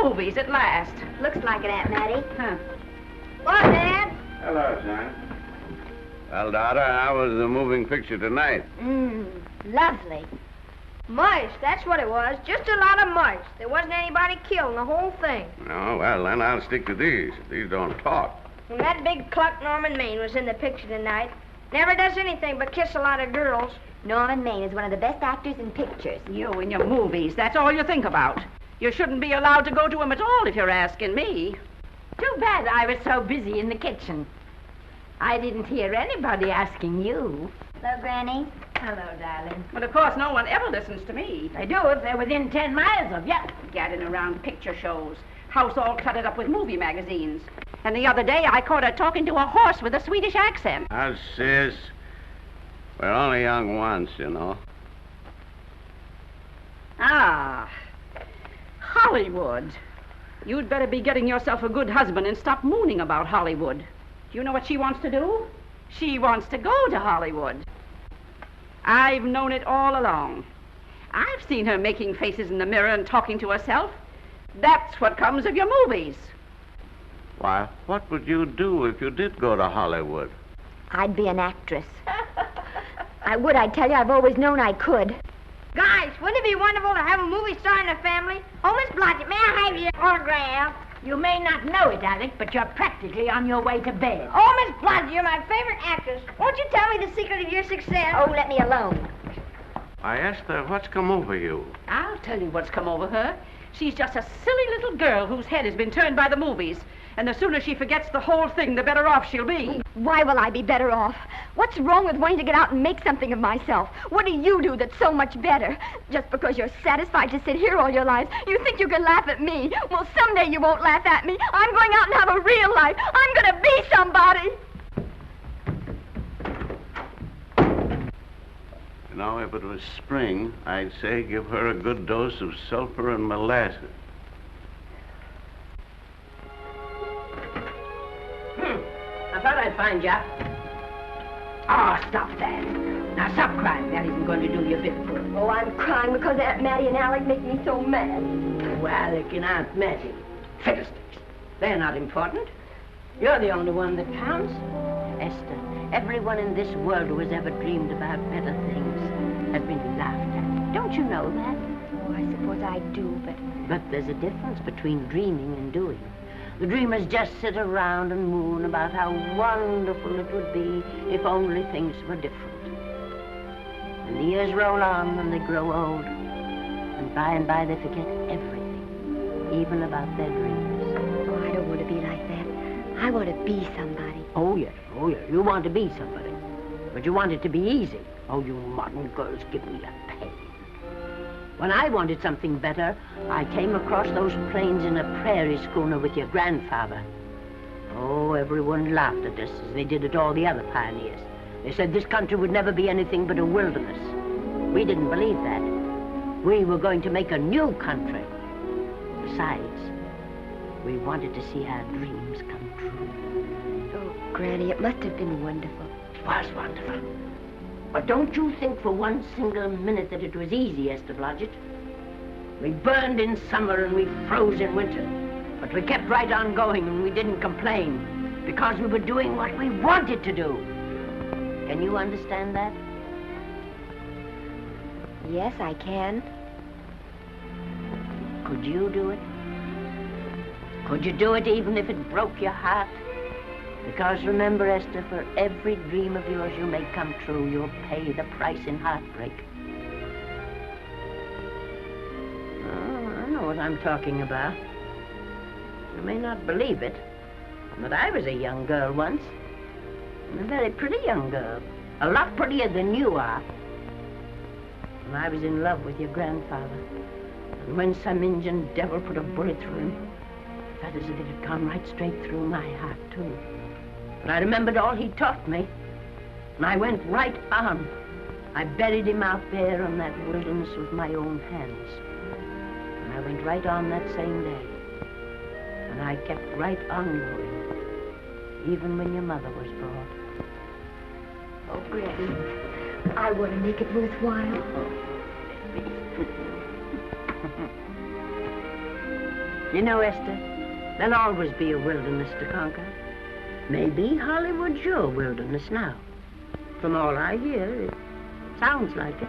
movies at last. Looks like it, Aunt Mattie. Huh. What, Dad? Hello, son. Well, daughter, how was the moving picture tonight? Lovely. Mice, that's what it was. Just a lot of mice. There wasn't anybody killed in the whole thing. No, well, then I'll stick to these. These don't talk. And that big cluck Norman Maine was in the picture tonight. Never does anything but kiss a lot of girls. Norman Maine is one of the best actors in pictures. You and your movies, that's all you think about. You shouldn't be allowed to go to them at all if you're asking me. Too bad I was so busy in the kitchen. I didn't hear anybody asking you. Hello, Granny. Hello, darling. But of course, no one ever listens to me. They do if they're within 10 miles of you. Gadding around picture shows. House all cluttered up with movie magazines. And the other day, I caught her talking to a horse with a Swedish accent. Now, sis, we're only young once, you know. Ah, Hollywood. You'd better be getting yourself a good husband and stop mooning about Hollywood. Do you know what she wants to do? She wants to go to Hollywood. I've known it all along. I've seen her making faces in the mirror and talking to herself. That's what comes of your movies. Why, what would you do if you did go to Hollywood? I'd be an actress. I would, I tell you. I've always known I could. Guys, wouldn't it be wonderful to have a movie star in the family? Oh, Miss Blodgett, may I have your autograph? You may not know it, Alec, but you're practically on your way to bed. Oh, Miss Blodgett, you're my favorite actress. Won't you tell me the secret of your success? Oh, let me alone. I asked her, what's come over you? I'll tell you what's come over her. She's just a silly little girl whose head has been turned by the movies. And the sooner she forgets the whole thing, the better off she'll be. Why will I be better off? What's wrong with wanting to get out and make something of myself? What do you do that's so much better? Just because you're satisfied to sit here all your lives, you think you can laugh at me. Well, someday you won't laugh at me. I'm going out and have a real life. I'm going to be somebody. You know, if it was spring, I'd say give her a good dose of sulfur and molasses. I thought I'd find you. Oh, stop that. Now, stop crying. That isn't going to do you a bit of good. Oh, I'm crying because Aunt Mattie and Alec make me so mad. Oh, Alec and Aunt Mattie. Fiddlesticks. They're not important. You're the only one that counts. Esther, everyone in this world who has ever dreamed about better things has been laughed at. Don't you know that? Oh, I suppose I do, but... But there's a difference between dreaming and doing. The dreamers just sit around and moon about how wonderful it would be if only things were different. And the years roll on and they grow old. And by they forget everything, even about their dreams. Oh, I don't want to be like that. I want to be somebody. Oh, yes. You want to be somebody. But you want it to be easy. Oh, you modern girls give me a pain. When I wanted something better, I came across those plains in a prairie schooner with your grandfather. Oh, everyone laughed at us as they did at all the other pioneers. They said this country would never be anything but a wilderness. We didn't believe that. We were going to make a new country. Besides, we wanted to see our dreams come true. Oh, Granny, it must have been wonderful. It was wonderful. But don't you think for one single minute that it was easy, Esther Blodgett. We burned in summer and we froze in winter. But we kept right on going and we didn't complain because we were doing what we wanted to do. Can you understand that? Yes, I can. Could you do it? Could you do it even if it broke your heart? Because remember, Esther, for every dream of yours you make come true, you'll pay the price in heartbreak. Oh, I know what I'm talking about. You may not believe it, but I was a young girl once. And a very pretty young girl. A lot prettier than you are. And I was in love with your grandfather. And when some Indian devil put a bullet through him, I felt as if it had gone right straight through my heart, too. But I remembered all he taught me, and I went right on. I buried him out there in that wilderness with my own hands. And I went right on that same day. And I kept right on going, even when your mother was born. Oh, Granny, I want to make it worthwhile. You know, Esther, there'll always be a wilderness to conquer. Maybe Hollywood's your wilderness now. From all I hear, it sounds like it.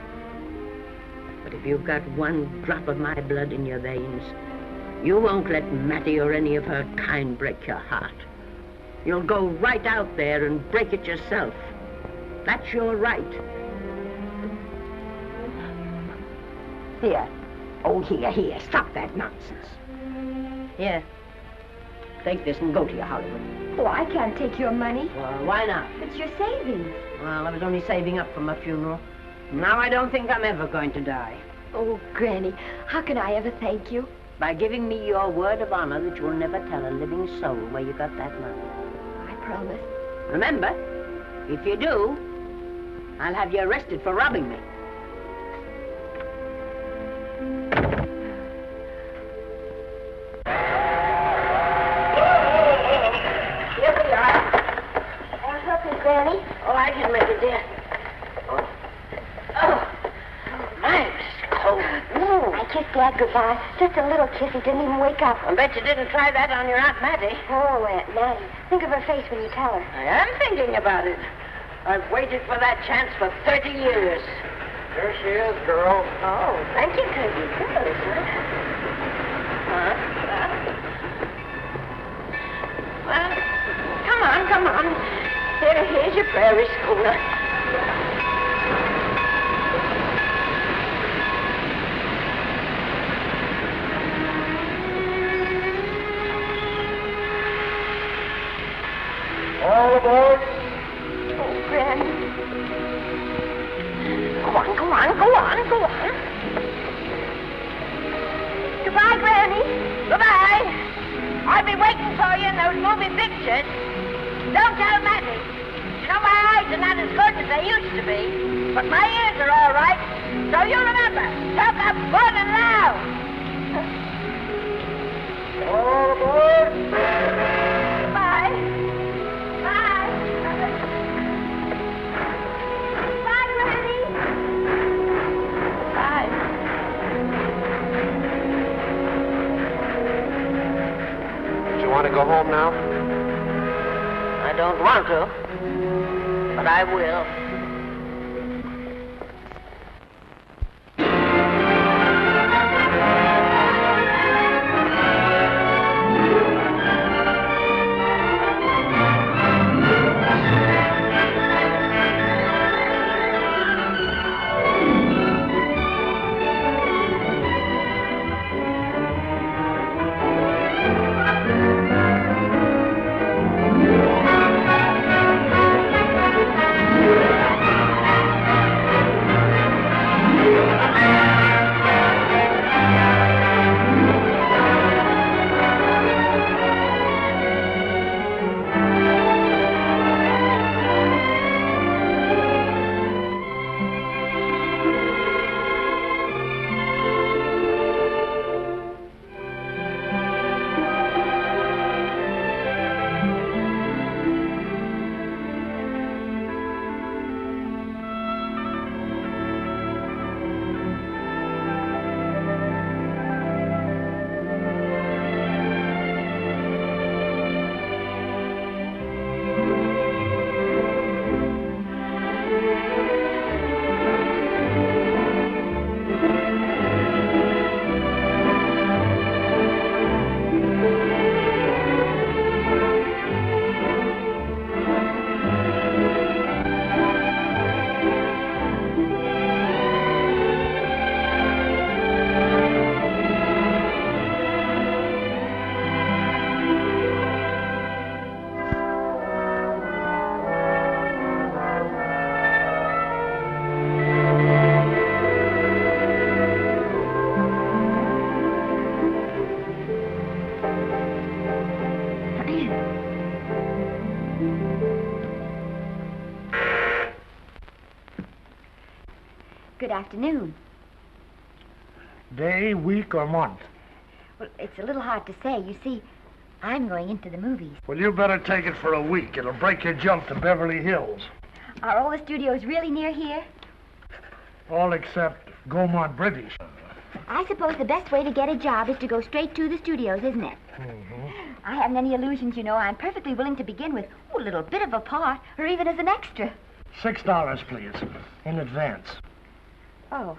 But if you've got one drop of my blood in your veins, you won't let Mattie or any of her kind break your heart. You'll go right out there and break it yourself. That's your right. Here. Oh, here. Stop that nonsense. Here. Take this and go to your Hollywood. Oh, I can't take your money. Well, why not? It's your savings. Well, I was only saving up for my funeral. Now I don't think I'm ever going to die. Oh, Granny, how can I ever thank you? By giving me your word of honor that you'll never tell a living soul where you got that money. I promise. Remember, if you do, I'll have you arrested for robbing me. Here we are. I'll help you, Granny. Oh, I can make it, dear. Oh, my, it's cold. I kissed Dad goodbye. Just a little kiss. He didn't even wake up. I bet you didn't try that on your Aunt Mattie. Oh, Aunt Mattie. Think of her face when you tell her. I am thinking about it. I've waited for that chance for 30 years. Here she is, girl. Oh, thank you, Kirby. Good, Well, come on. Here's your prairie schooner. All aboard. Oh, Granny. Go on. Goodbye, Granny. Goodbye. I'll be waiting for you in those movie pictures. Don't tell Mattie. You know, my eyes are not as good as they used to be, but my ears are all right. So you remember, talk up good and loud. All aboard. Bye. Bye. Bye, Granny. Bye. Do you want to go home now? I don't want to, but I will. Good afternoon. Day, week, or month? Well, it's a little hard to say. You see, I'm going into the movies. Well, you better take it for a week. It'll break your jump to Beverly Hills. Are all the studios really near here? All except Gaumont British. I suppose the best way to get a job is to go straight to the studios, isn't it? Mm-hmm. I haven't any illusions, you know. I'm perfectly willing to begin with a little bit of a part, or even as an extra. $6, please, in advance. Oh.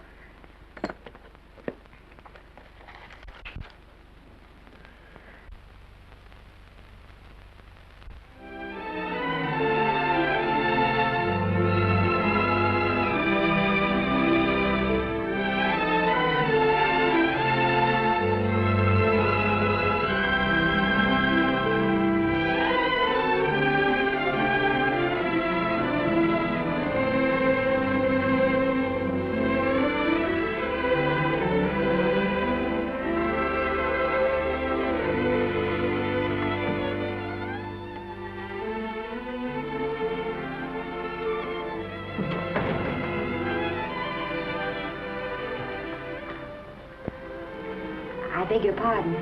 I beg your pardon.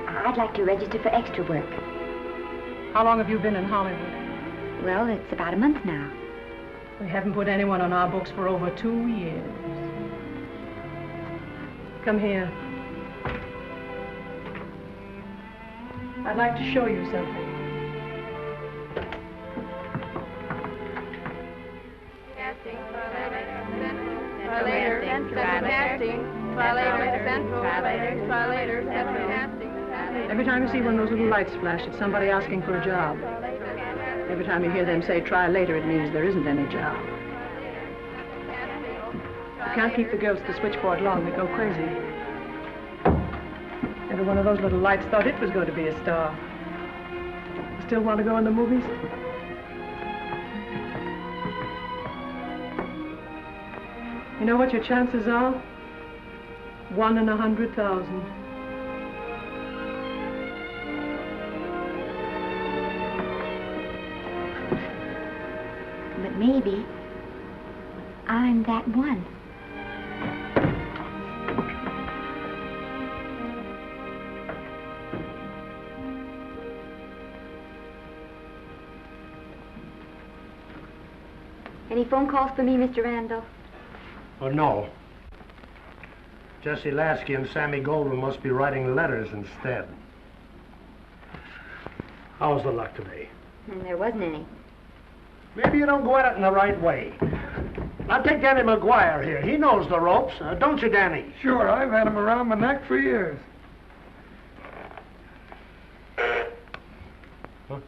I'd like to register for extra work. How long have you been in Hollywood? Well, it's about a month now. We haven't put anyone on our books for over 2 years. Come here. I'd like to show you something. Every time you see one of those little lights flash, it's somebody asking for a job. Every time you hear them say, try later, it means there isn't any job. You can't keep the girls at the switchboard long. They go crazy. Every one of those little lights thought it was going to be a star. You still want to go in the movies? You know what your chances are? 1 in 100,000. But maybe I'm that one. Any phone calls for me, Mr. Randall? Oh, no. Jesse Lasky and Sammy Goldwyn must be writing letters instead. How's the luck today? And there wasn't any. Maybe you don't go at it in the right way. Now take Danny McGuire here. He knows the ropes. Don't you, Danny? Sure, I've had him around my neck for years. Huh?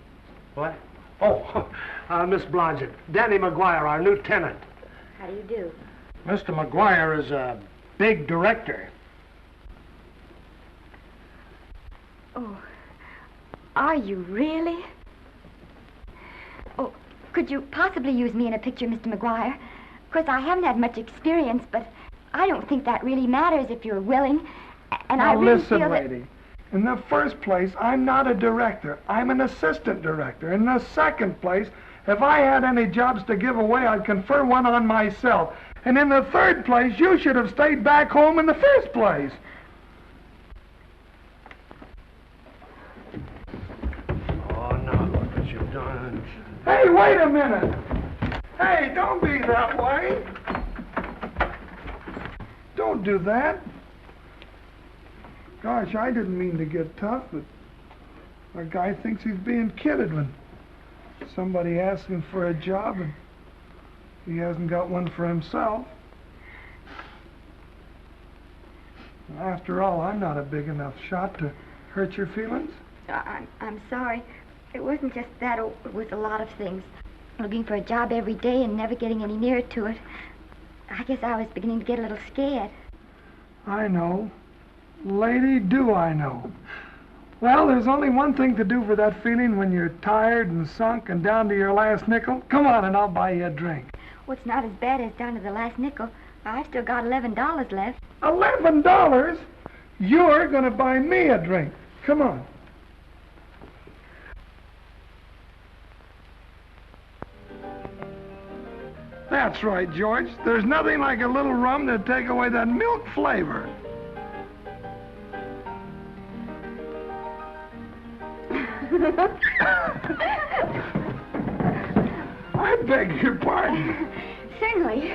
What? Oh, Miss Blodgett. Danny McGuire, our new tenant. How do you do? Mr. McGuire is a big director. Oh, are you really? Oh, could you possibly use me in a picture, Mr. McGuire? Of course, I haven't had much experience, but I don't think that really matters if you're willing. And I Now really listen, feel that... lady. In the first place, I'm not a director. I'm an assistant director. In the second place, if I had any jobs to give away, I'd confer one on myself. And in the third place, you should have stayed back home in the first place. Oh, now look what you've done. Hey, wait a minute. Hey, don't be that way. Don't do that. Gosh, I didn't mean to get tough, but a guy thinks he's being kidded when somebody asks him for a job and he hasn't got one for himself. After all, I'm not a big enough shot to hurt your feelings. I'm sorry. It wasn't just that. It was a lot of things. Looking for a job every day and never getting any nearer to it. I guess I was beginning to get a little scared. I know. Lady, do I know. Well, there's only one thing to do for that feeling when you're tired and sunk and down to your last nickel. Come on and I'll buy you a drink. Well, it's not as bad as down to the last nickel. I've still got $11 left. $11? You're going to buy me a drink. Come on. That's right, George. There's nothing like a little rum to take away that milk flavor. I beg your pardon. Certainly.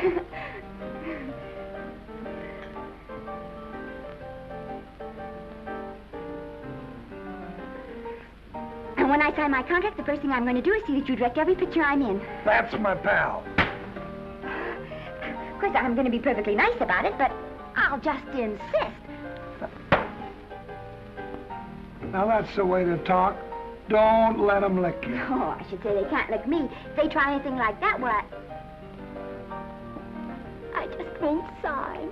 when I sign my contract, the first thing I'm going to do is see that you direct every picture I'm in. That's my pal. Of course, I'm going to be perfectly nice about it, but I'll just insist. Now that's the way to talk. Don't let them lick you. Oh, I should say they can't lick me. If they try anything like that, well, I just won't sign.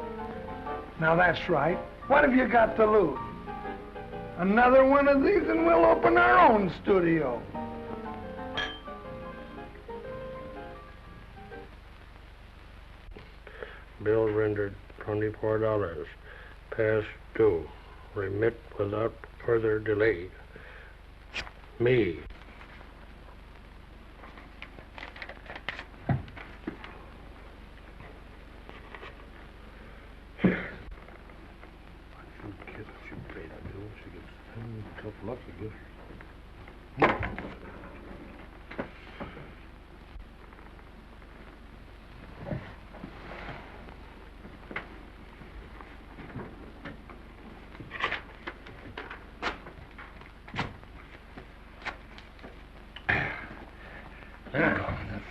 Now that's right. What have you got to lose? Another one of these and we'll open our own studio. Bill rendered $24. Past due. Remit without further delay. Me.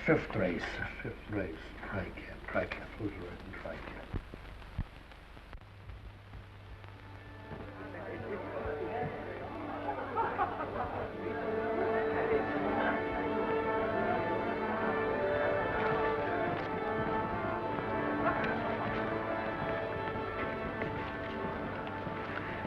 Fifth race. Tri-cap. Who's riding tri-cap?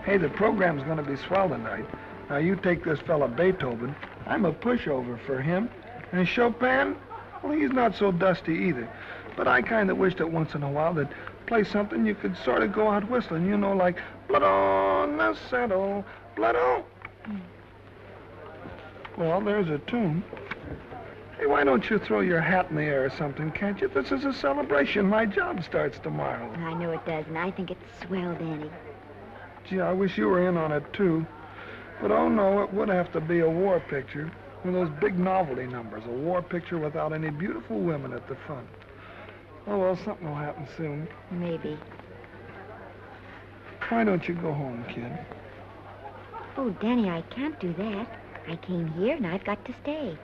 Hey, the program's going to be swell tonight. Now, you take this fella Beethoven. I'm a pushover for him. And Chopin, well, he's not so dusty either. But I kind of wish that once in a while they'd play something you could sort of go out whistling, you know, like blood on the saddle, blood on. Well, there's a tune. Hey, why don't you throw your hat in the air or something, can't you? This is a celebration. My job starts tomorrow. I know it does, and I think it's swell, Danny. Gee, I wish you were in on it, too. But, oh, no, it would have to be a war picture. One of those big novelty numbers, a war picture without any beautiful women at the front. Oh, well, something will happen soon. Maybe. Why don't you go home, kid? Oh, Danny, I can't do that. I came here, and I've got to stay.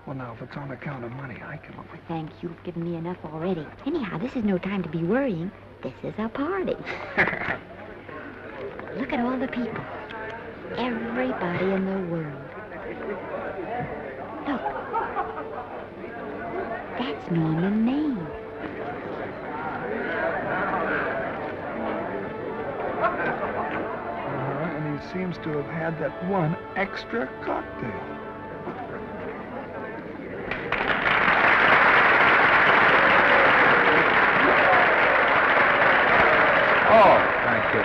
Well, now, if it's on account of money, I can... Oh, thank you. You've given me enough already. Anyhow, this is no time to be worrying. This is a party. Look at all the people. Everybody in the world. Look. That's Norman Maine. And he seems to have had that one extra cocktail. Oh, thank you.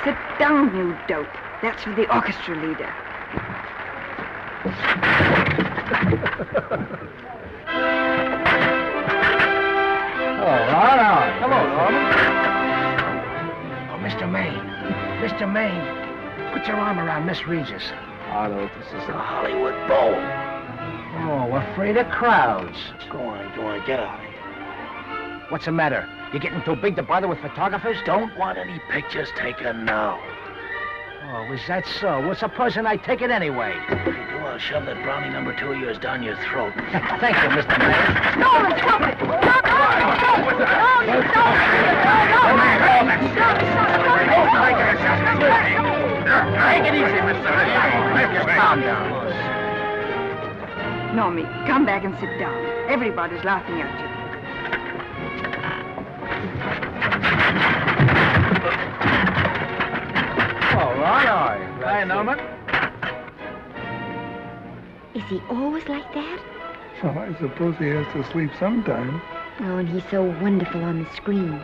Sit down, you dope. That's for the orchestra leader. All right. Hello, Norman. Oh, Mr. Maine. Mr. Maine, put your arm around Miss Regis. Arlo, this is The Hollywood Bowl. Oh, afraid of crowds. Go on, get out. What's the matter? You getting too big to bother with photographers? Don't want any pictures taken now. Oh, is that so? Well, supposing I take it anyway. If you do, I'll shove that brownie number 2 of yours down your throat. Thank you, Mr. Mayor. Norman, stop it! Stop it! Take it easy, Mr. Just calm down. Normie, come back and sit down. Everybody's laughing at you. All right. Hi, Norman. Is he always like that? Well, I suppose he has to sleep sometime. Oh, and he's so wonderful on the screen.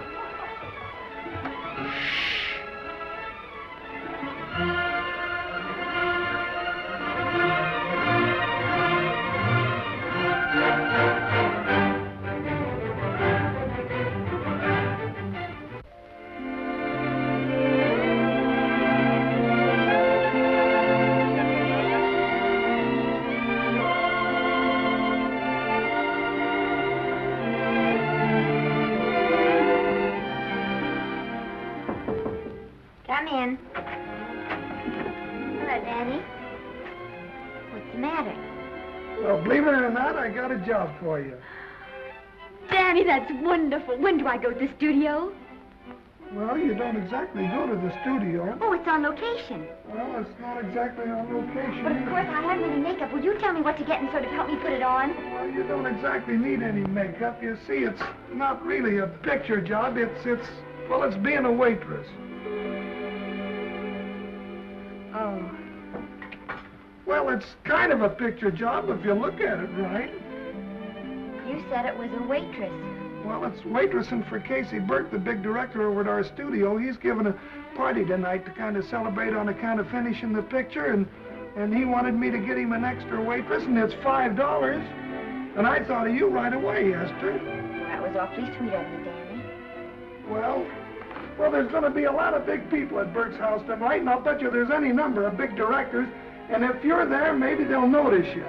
Come in. Well, believe it or not, I got a job for you. Danny, that's wonderful. When do I go to the studio? Well, you don't exactly go to the studio. Oh, it's on location. Well, it's not exactly on location. But of course, I haven't any makeup. Will you tell me what to get and sort of help me put it on? Well, you don't exactly need any makeup. You see, it's not really a picture job. Well, it's being a waitress. Oh. Well, it's kind of a picture job if you look at it right. You said it was a waitress. Well, it's waitressing for Casey Burke, the big director over at our studio. He's giving a party tonight to kind of celebrate on account of finishing the picture, and he wanted me to get him an extra waitress, and it's $5. And I thought of you right away, Esther. That was awfully sweet of you, Danny. Well, there's going to be a lot of big people at Burke's house tonight, and I'll bet you there's any number of big directors, and if you're there, maybe they'll notice you.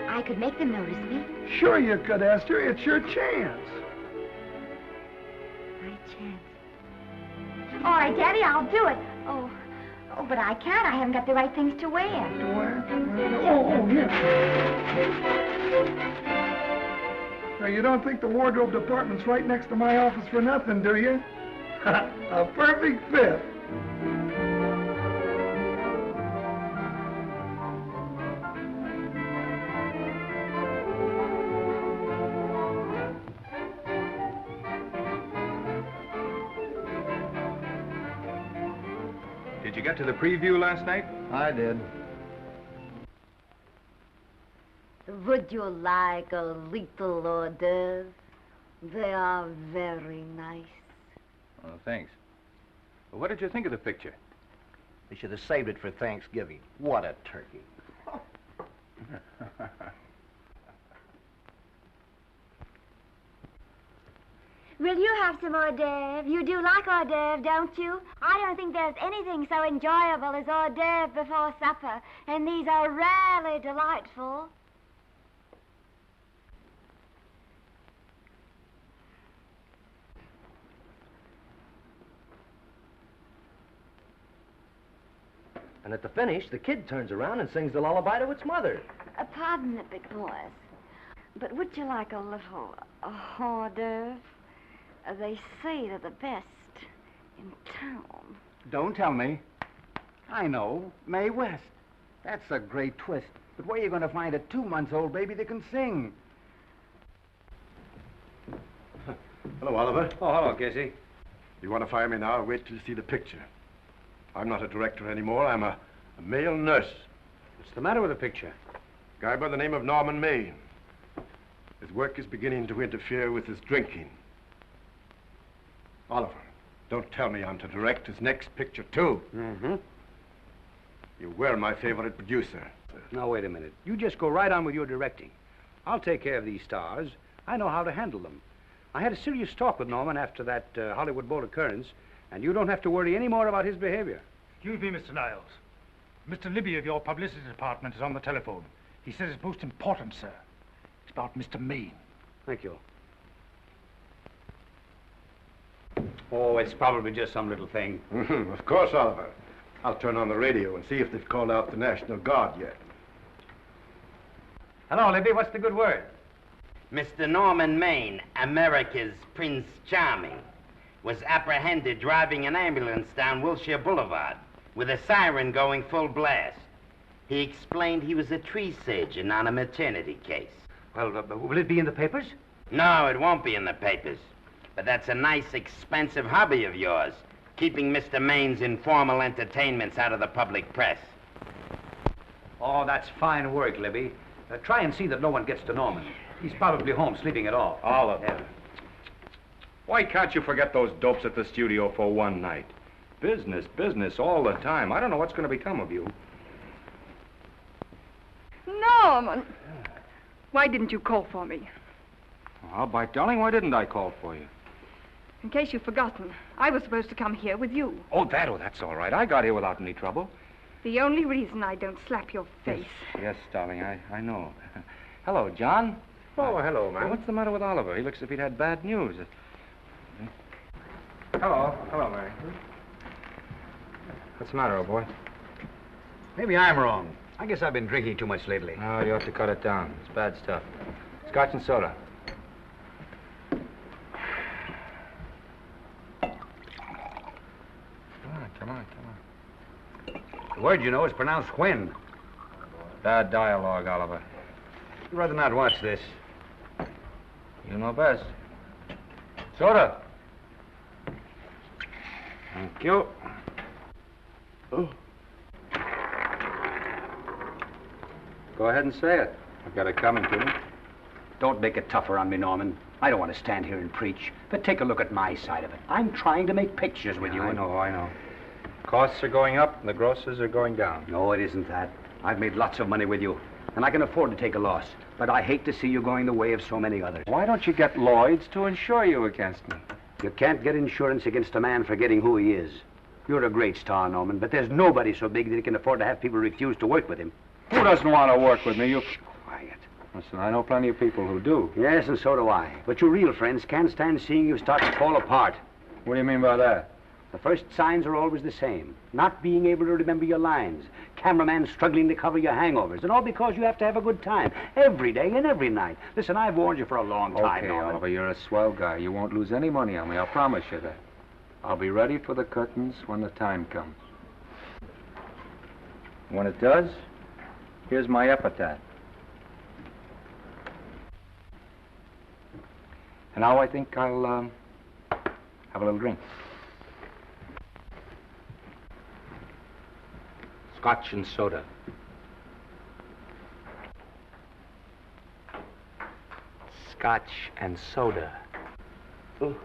I could make them notice me. Sure you could, Esther. It's your chance. My chance. All right, Daddy, I'll do it. Oh, but I can't. I haven't got the right things to wear. To wear? Oh, yeah. Now, you don't think the wardrobe department's right next to my office for nothing, do you? A perfect fit. Did you get to the preview last night? I did. Would you like a little hors d'oeuvre? They are very nice. Oh, thanks. Well, what did you think of the picture? They should have saved it for Thanksgiving. What a turkey. Will you have some hors d'oeuvre? You do like hors d'oeuvre, don't you? I don't think there's anything so enjoyable as hors d'oeuvre before supper, and these are rarely delightful. And at the finish, the kid turns around and sings the lullaby to its mother. Pardon the big boys, but would you like a little hors d'oeuvre? They say they're the best in town. Don't tell me. I know. Mae West. That's a great twist. But where are you going to find a 2-month-old baby that can sing? Hello, Oliver. Oh, hello, Casey. You want to fire me now or wait till you see the picture? I'm not a director anymore. I'm a male nurse. What's the matter with the picture? Guy by the name of Norman Maine. His work is beginning to interfere with his drinking. Oliver, don't tell me I'm to direct his next picture, too. Mm-hmm. You were my favorite producer. Now, wait a minute. You just go right on with your directing. I'll take care of these stars. I know how to handle them. I had a serious talk with Norman after that Hollywood Bowl occurrence, and you don't have to worry any more about his behavior. Excuse me, Mr. Niles. Mr. Libby of your publicity department is on the telephone. He says it's most important, sir. It's about Mr. Maine. Thank you. Oh, it's probably just some little thing. Of course, Oliver. I'll turn on the radio and see if they've called out the National Guard yet. Hello, Libby. What's the good word? Mr. Norman Maine, America's Prince Charming, was apprehended driving an ambulance down Wilshire Boulevard with a siren going full blast. He explained he was a tree surgeon on a maternity case. Well, will it be in the papers? No, it won't be in the papers. But that's a nice, expensive hobby of yours, keeping Mr. Maine's informal entertainments out of the public press. Oh, that's fine work, Libby. Try and see that no one gets to Norman. He's probably home sleeping it off. Oliver. Why can't you forget those dopes at the studio for one night? Business, business all the time. I don't know what's going to become of you. Norman! Why didn't you call for me? Well, by darling, why didn't I call for you? In case you've forgotten, I was supposed to come here with you. Oh, that's all right. I got here without any trouble. The only reason I don't slap your face. Yes, darling, I know. Hello, John. Oh, hello, man. What's the matter with Oliver? He looks as if he'd had bad news. Hello, Mary. What's the matter, old boy? Maybe I'm wrong. I guess I've been drinking too much lately. Oh, you ought to cut it down. It's bad stuff. Scotch and soda. Come on. The word, you know, is pronounced when. Bad dialogue, Oliver. I'd rather not watch this. You know best. Soda. Thank you. Oh. Go ahead and say it. I've got it coming to me. Don't make it tougher on me, Norman. I don't want to stand here and preach, but take a look at my side of it. I'm trying to make pictures with you. I know. Costs are going up and the grosses are going down. No, it isn't that. I've made lots of money with you, and I can afford to take a loss. But I hate to see you going the way of so many others. Why don't you get Lloyd's to insure you against me? You can't get insurance against a man forgetting who he is. You're a great star, Norman, but there's nobody so big that he can afford to have people refuse to work with him. Who doesn't want to work with me? You... Quiet. Listen, I know plenty of people who do. Yes, and so do I. But your real friends can't stand seeing you start to fall apart. What do you mean by that? The first signs are always the same. Not being able to remember your lines. Cameraman struggling to cover your hangovers. And all because you have to have a good time. Every day and every night. Listen, I've warned you for a long time, Okay, Norman. Oliver, you're a swell guy. You won't lose any money on me. I'll promise you that. I'll be ready for the curtains when the time comes. When it does, here's my epitaph. And now I think I'll have a little drink. Scotch and soda. Scotch and soda. Oh.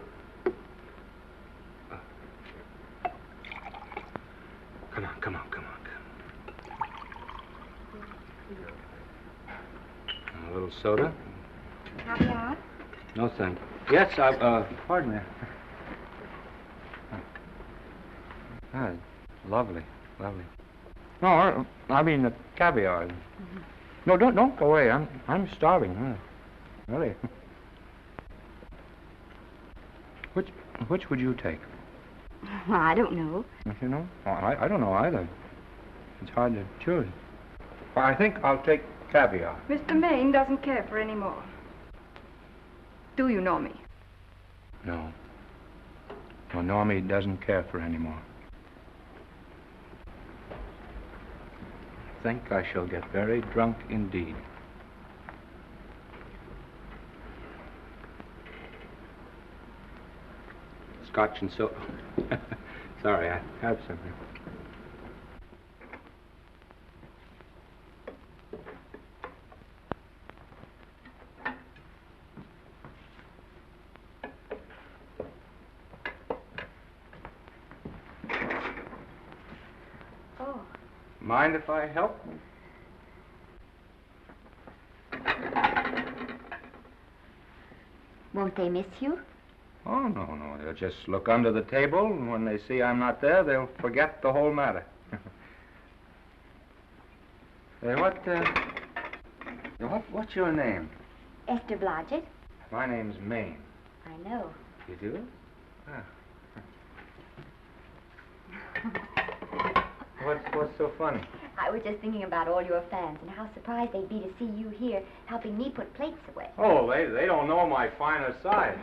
Come on. A little soda? Caviar? No, thank you. Yes, pardon me. Ah, lovely. No, I mean the caviar. Mm-hmm. No, don't go away. I'm starving. Really. Which would you take? Well, I don't know. You know? I don't know either. It's hard to choose. Well, I think I'll take caviar. Mr. Maine doesn't care for any more. Do you know me? No. No, Normie doesn't care for any more. I think I shall get very drunk indeed. Scotch and soda. Sorry, I have something. Oh. Mind if I help? Won't they miss you? Oh, no. They'll just look under the table, and when they see I'm not there, they'll forget the whole matter. Hey, what's your name? Esther Blodgett. My name's Maine. I know. You do? Ah. What's so funny? I was just thinking about all your fans and how surprised they'd be to see you here helping me put plates away. Oh, they don't know my finer side.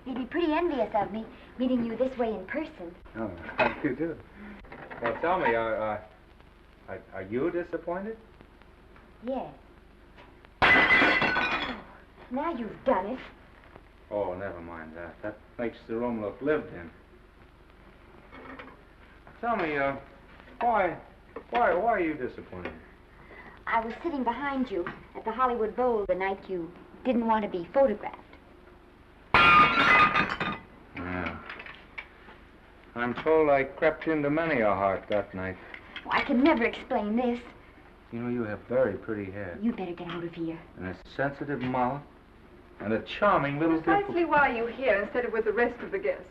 They'd be pretty envious of me, meeting you this way in person. Oh, you do. Well, tell me, are you disappointed? Yes. Oh, now you've done it. Oh, never mind that. That makes the room look lived in. Tell me, why are you disappointed? I was sitting behind you at the Hollywood Bowl the night you didn't want to be photographed. Yeah. I'm told I crept into many a heart that night. Oh, I can never explain this. You know, you have very pretty hair. You better get out of here. And a sensitive mouth. And a charming little dimple. Precisely why are you here instead of with the rest of the guests?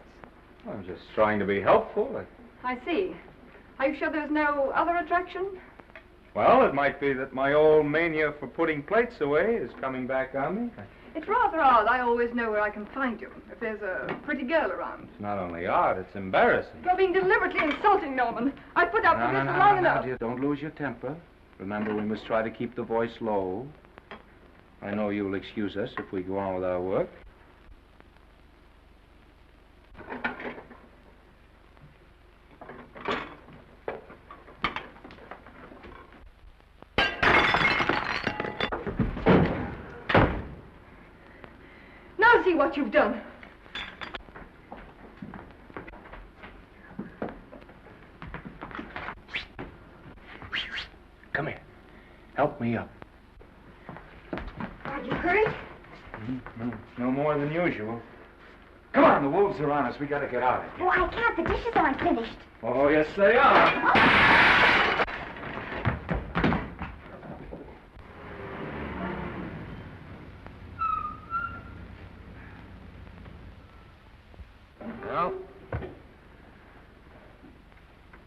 I'm just trying to be helpful. I see. Are you sure there's no other attraction? Well, it might be that my old mania for putting plates away is coming back on me. It's rather odd. I always know where I can find you if there's a pretty girl around. It's not only odd, it's embarrassing. You're being deliberately insulting, Norman. I've put up with this for long enough. Dear, don't lose your temper. Remember, we must try to keep the voice low. I know you'll excuse us if we go on with our work. Now see what you've done. Come here. Help me up. Are you hurt? No more than usual. Come on, the wolves are on us. We gotta get out of here. Oh, I can't. The dishes aren't finished. Oh, yes, they are. Well,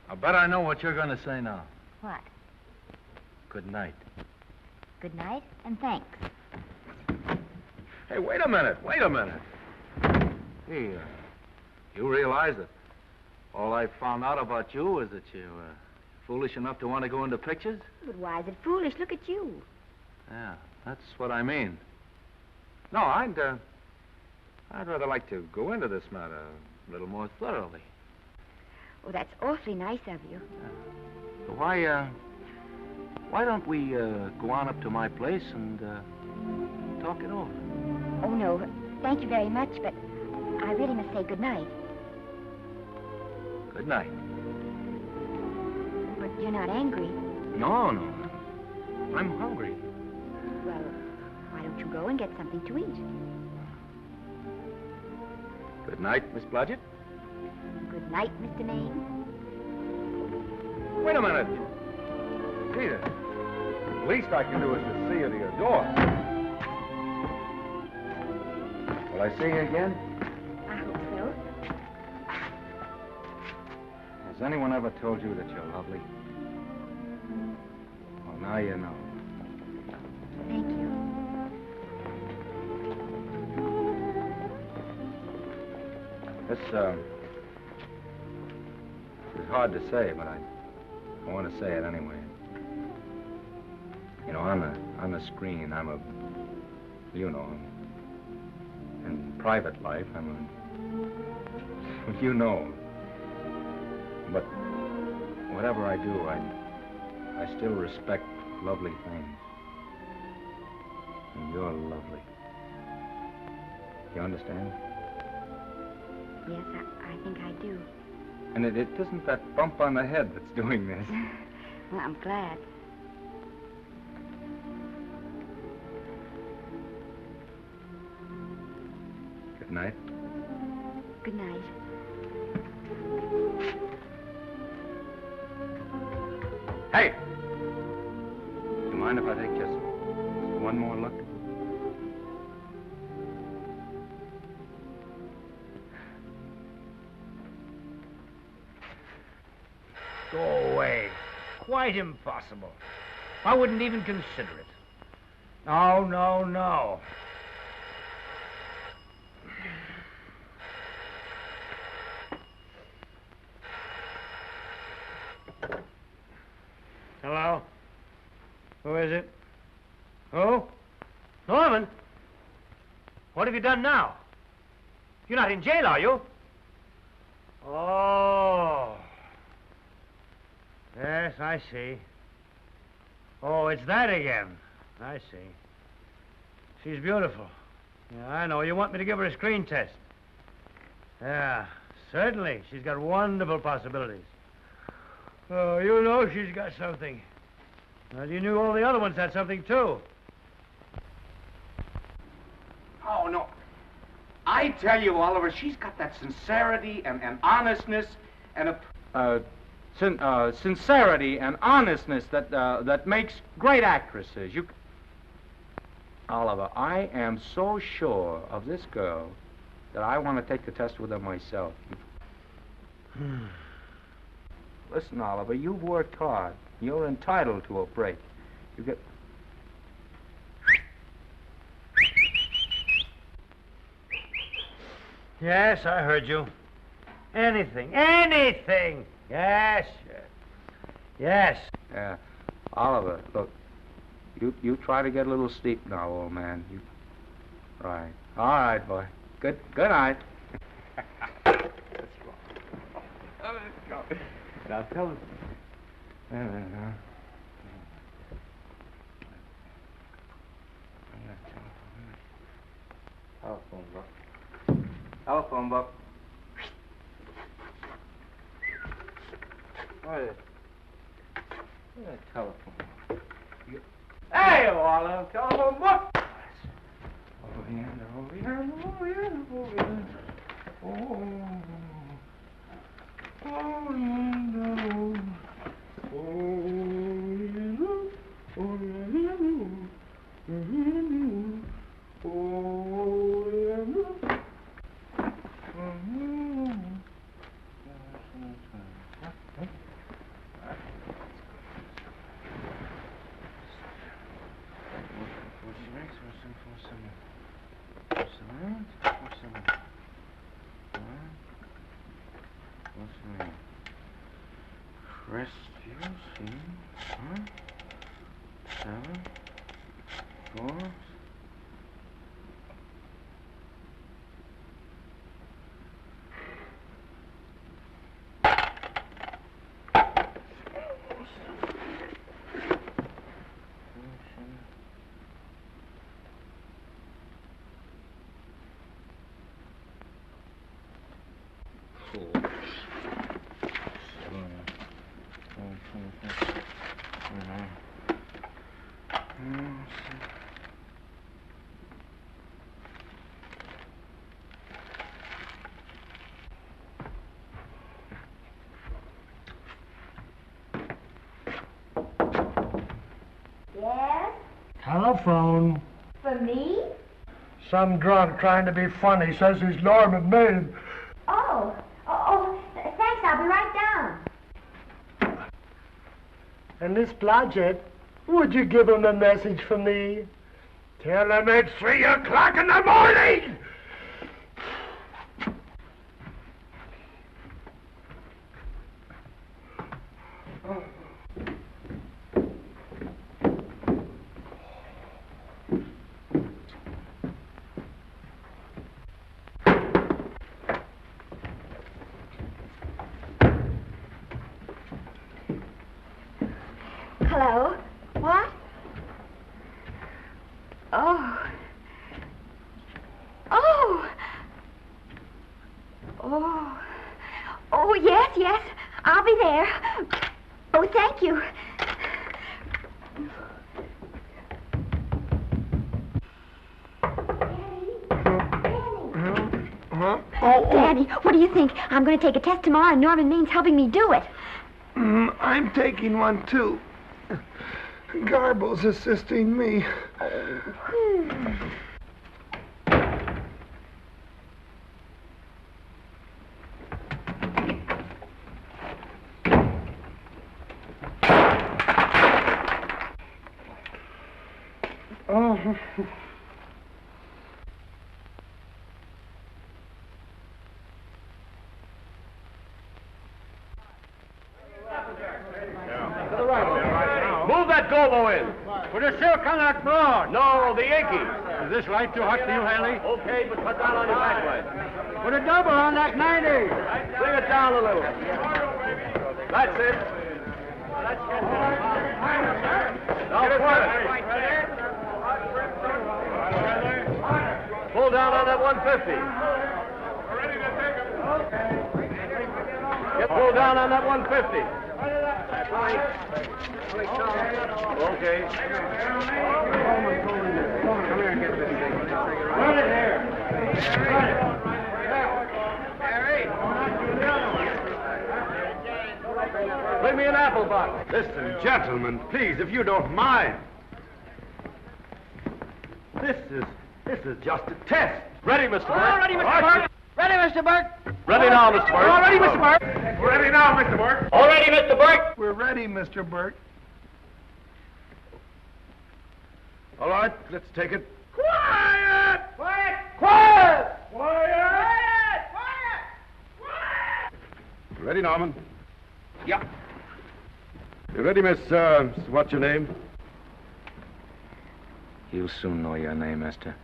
I bet I know what you're going to say now. What? Good night. Good night, and thanks. Hey, wait a minute. Hey, you realize that all I found out about you is that you're foolish enough to want to go into pictures? But why is it foolish? Look at you. Yeah, that's what I mean. No, I'd rather like to go into this matter a little more thoroughly. Oh, that's awfully nice of you. So why don't we go on up to my place and talk it over? Oh, no. Thank you very much, but I really must say good night. Good night. But you're not angry. No. I'm hungry. Well, why don't you go and get something to eat? Good night, Miss Blodgett. Good night, Mr. Maine. Wait a minute. Peter, the least I can do is to see you to your door. Will I see you again? I hope so. Has anyone ever told you that you're lovely? Well, now you know. Thank you. This is hard to say, but I want to say it anyway. You know, on the screen, I'm a, you know, in private life, I'm a, you know. But whatever I do, I still respect lovely things. And you're lovely. You understand? Yes, I think I do. And it isn't that bump on the head that's doing this. Well, I'm glad. Good night. Good night. Hey! You mind if I take just one more look? Go away. Quite impossible. I wouldn't even consider it. No. Hello? Who is it? Who? Norman? What have you done now? You're not in jail, are you? Oh. Yes, I see. Oh, it's that again. I see. She's beautiful. Yeah, I know. You want me to give her a screen test? Yeah, certainly. She's got wonderful possibilities. Oh, you know she's got something. Well, you knew all the other ones had something, too. Oh, no. I tell you, Oliver, she's got that sincerity and honestness and a... sincerity and honestness that makes great actresses. Oliver, I am so sure of this girl that I want to take the test with her myself. Listen, Oliver, you've worked hard. You're entitled to a break. You get... Yes, I heard you. Anything. Yes. Yeah. Oliver, look. You try to get a little sleep now, old man. Right. All right, boy. Good night. Let's go. Now tell us. Telephone book. Telephone book. What is it? Where's that telephone book? Hey, Oliver, telephone book. Over here. Yes? Telephone. For me? Some drunk trying to be funny says he's Norman Maine. Oh, thanks. I'll be right down. And this Blodgett, would you give him a message for me? Tell him it's 3 o'clock in the morning! Hello? What? Oh, yes. I'll be there. Oh, thank you. Daddy, what do you think? I'm going to take a test tomorrow, and Norman Main's helping me do it. I'm taking one, too. Garble's assisting me. Move that Golo in. Put a silk on that broad. No, the Yankee. Is this light too hot for you, Haley? Okay, but cut down on your back light. Put a double on that 90. Bring it down a little. That's it. Now pull it. Pull down on that 150. Get pulled down on that 150. Okay. Come here and get this thing. Run it here. Bring me an apple box. Listen, gentlemen, please, if you don't mind. This is just a test. Ready, Mr. Burke? All ready, Mr. Burke. Ready, Mr. Burke. Ready now, Mr. Burke. All ready, Mr. Burke. Ready now, Mr. Burke. All ready, Mr. Burke. We're ready, Mr. Burke. All right, let's take it. Quiet! Quiet! Quiet! Quiet! Ready, Norman? Yeah. You ready, miss, what's your name? You'll soon know your name, Esther.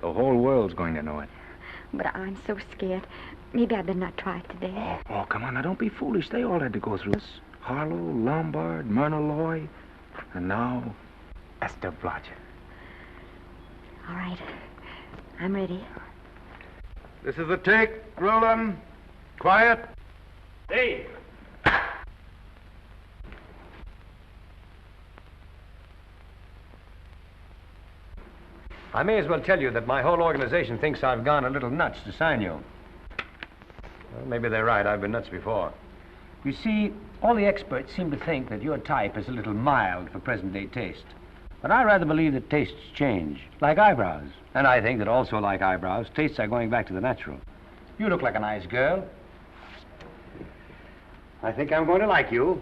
The whole world's going to know it. But I'm so scared. Maybe I better not try it today. Oh, come on, now don't be foolish. They all had to go through this. Harlow, Lombard, Myrna Loy, and now Esther Blodgett. All right. I'm ready. This is the take. Rolling. Quiet. Dave. I may as well tell you that my whole organization thinks I've gone a little nuts to sign you. Well, maybe they're right. I've been nuts before. You see, all the experts seem to think that your type is a little mild for present-day taste. But I rather believe that tastes change, like eyebrows. And I think that also like eyebrows, tastes are going back to the natural. You look like a nice girl. I think I'm going to like you.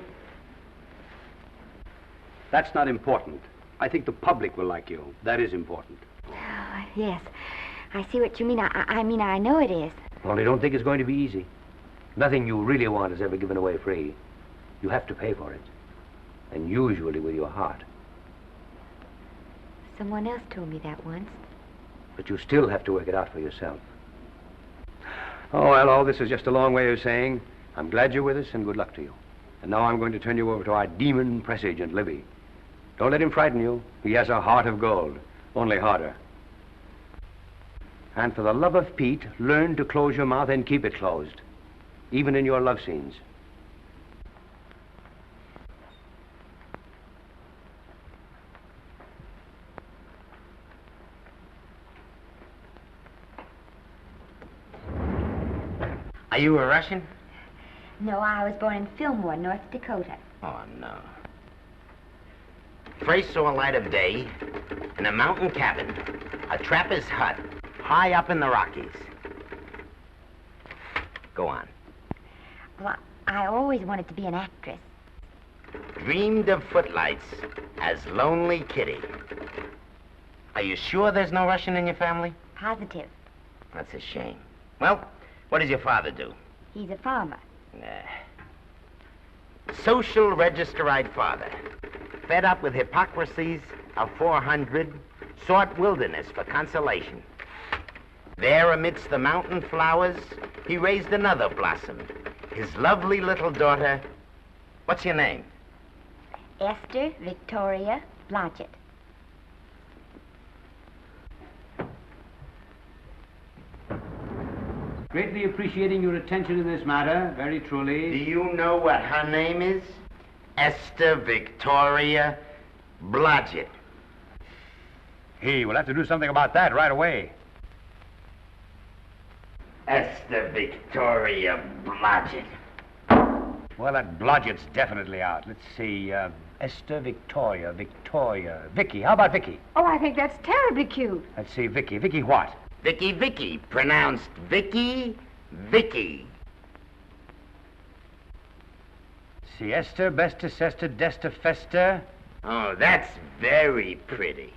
That's not important. I think the public will like you. That is important. Oh, yes. I see what you mean. I mean, I know it is. Only don't think it's going to be easy. Nothing you really want is ever given away free. You have to pay for it. And usually with your heart. Someone else told me that once. But you still have to work it out for yourself. Oh, well, all this is just a long way of saying, I'm glad you're with us and good luck to you. And now I'm going to turn you over to our demon press agent, Libby. Don't let him frighten you. He has a heart of gold, only harder. And for the love of Pete, learn to close your mouth and keep it closed, even in your love scenes. Are you a Russian? No, I was born in Fillmore, North Dakota. Oh, no. First saw light of day in a mountain cabin, a trapper's hut, high up in the Rockies. Go on. Well, I always wanted to be an actress. Dreamed of footlights as Lonely Kitty. Are you sure there's no Russian in your family? Positive. That's a shame. Well, what does your father do? He's a farmer. Social registerite father. Fed up with hypocrisies of 400, sought wilderness for consolation. There amidst the mountain flowers, he raised another blossom. His lovely little daughter. What's your name? Esther Victoria Blodgett. Greatly appreciating your attention in this matter, very truly. Do you know what her name is? Esther Victoria Blodgett. Hey, we'll have to do something about that right away. Esther Victoria Blodgett. Well, that Blodgett's definitely out. Let's see, Esther Victoria, Vicky. How about Vicky? Oh, I think that's terribly cute. Let's see, Vicky. Vicky what? Vicky, pronounced Vicky. See, Esther, Besta, Sesta, Desta, Festa. Oh, that's very pretty.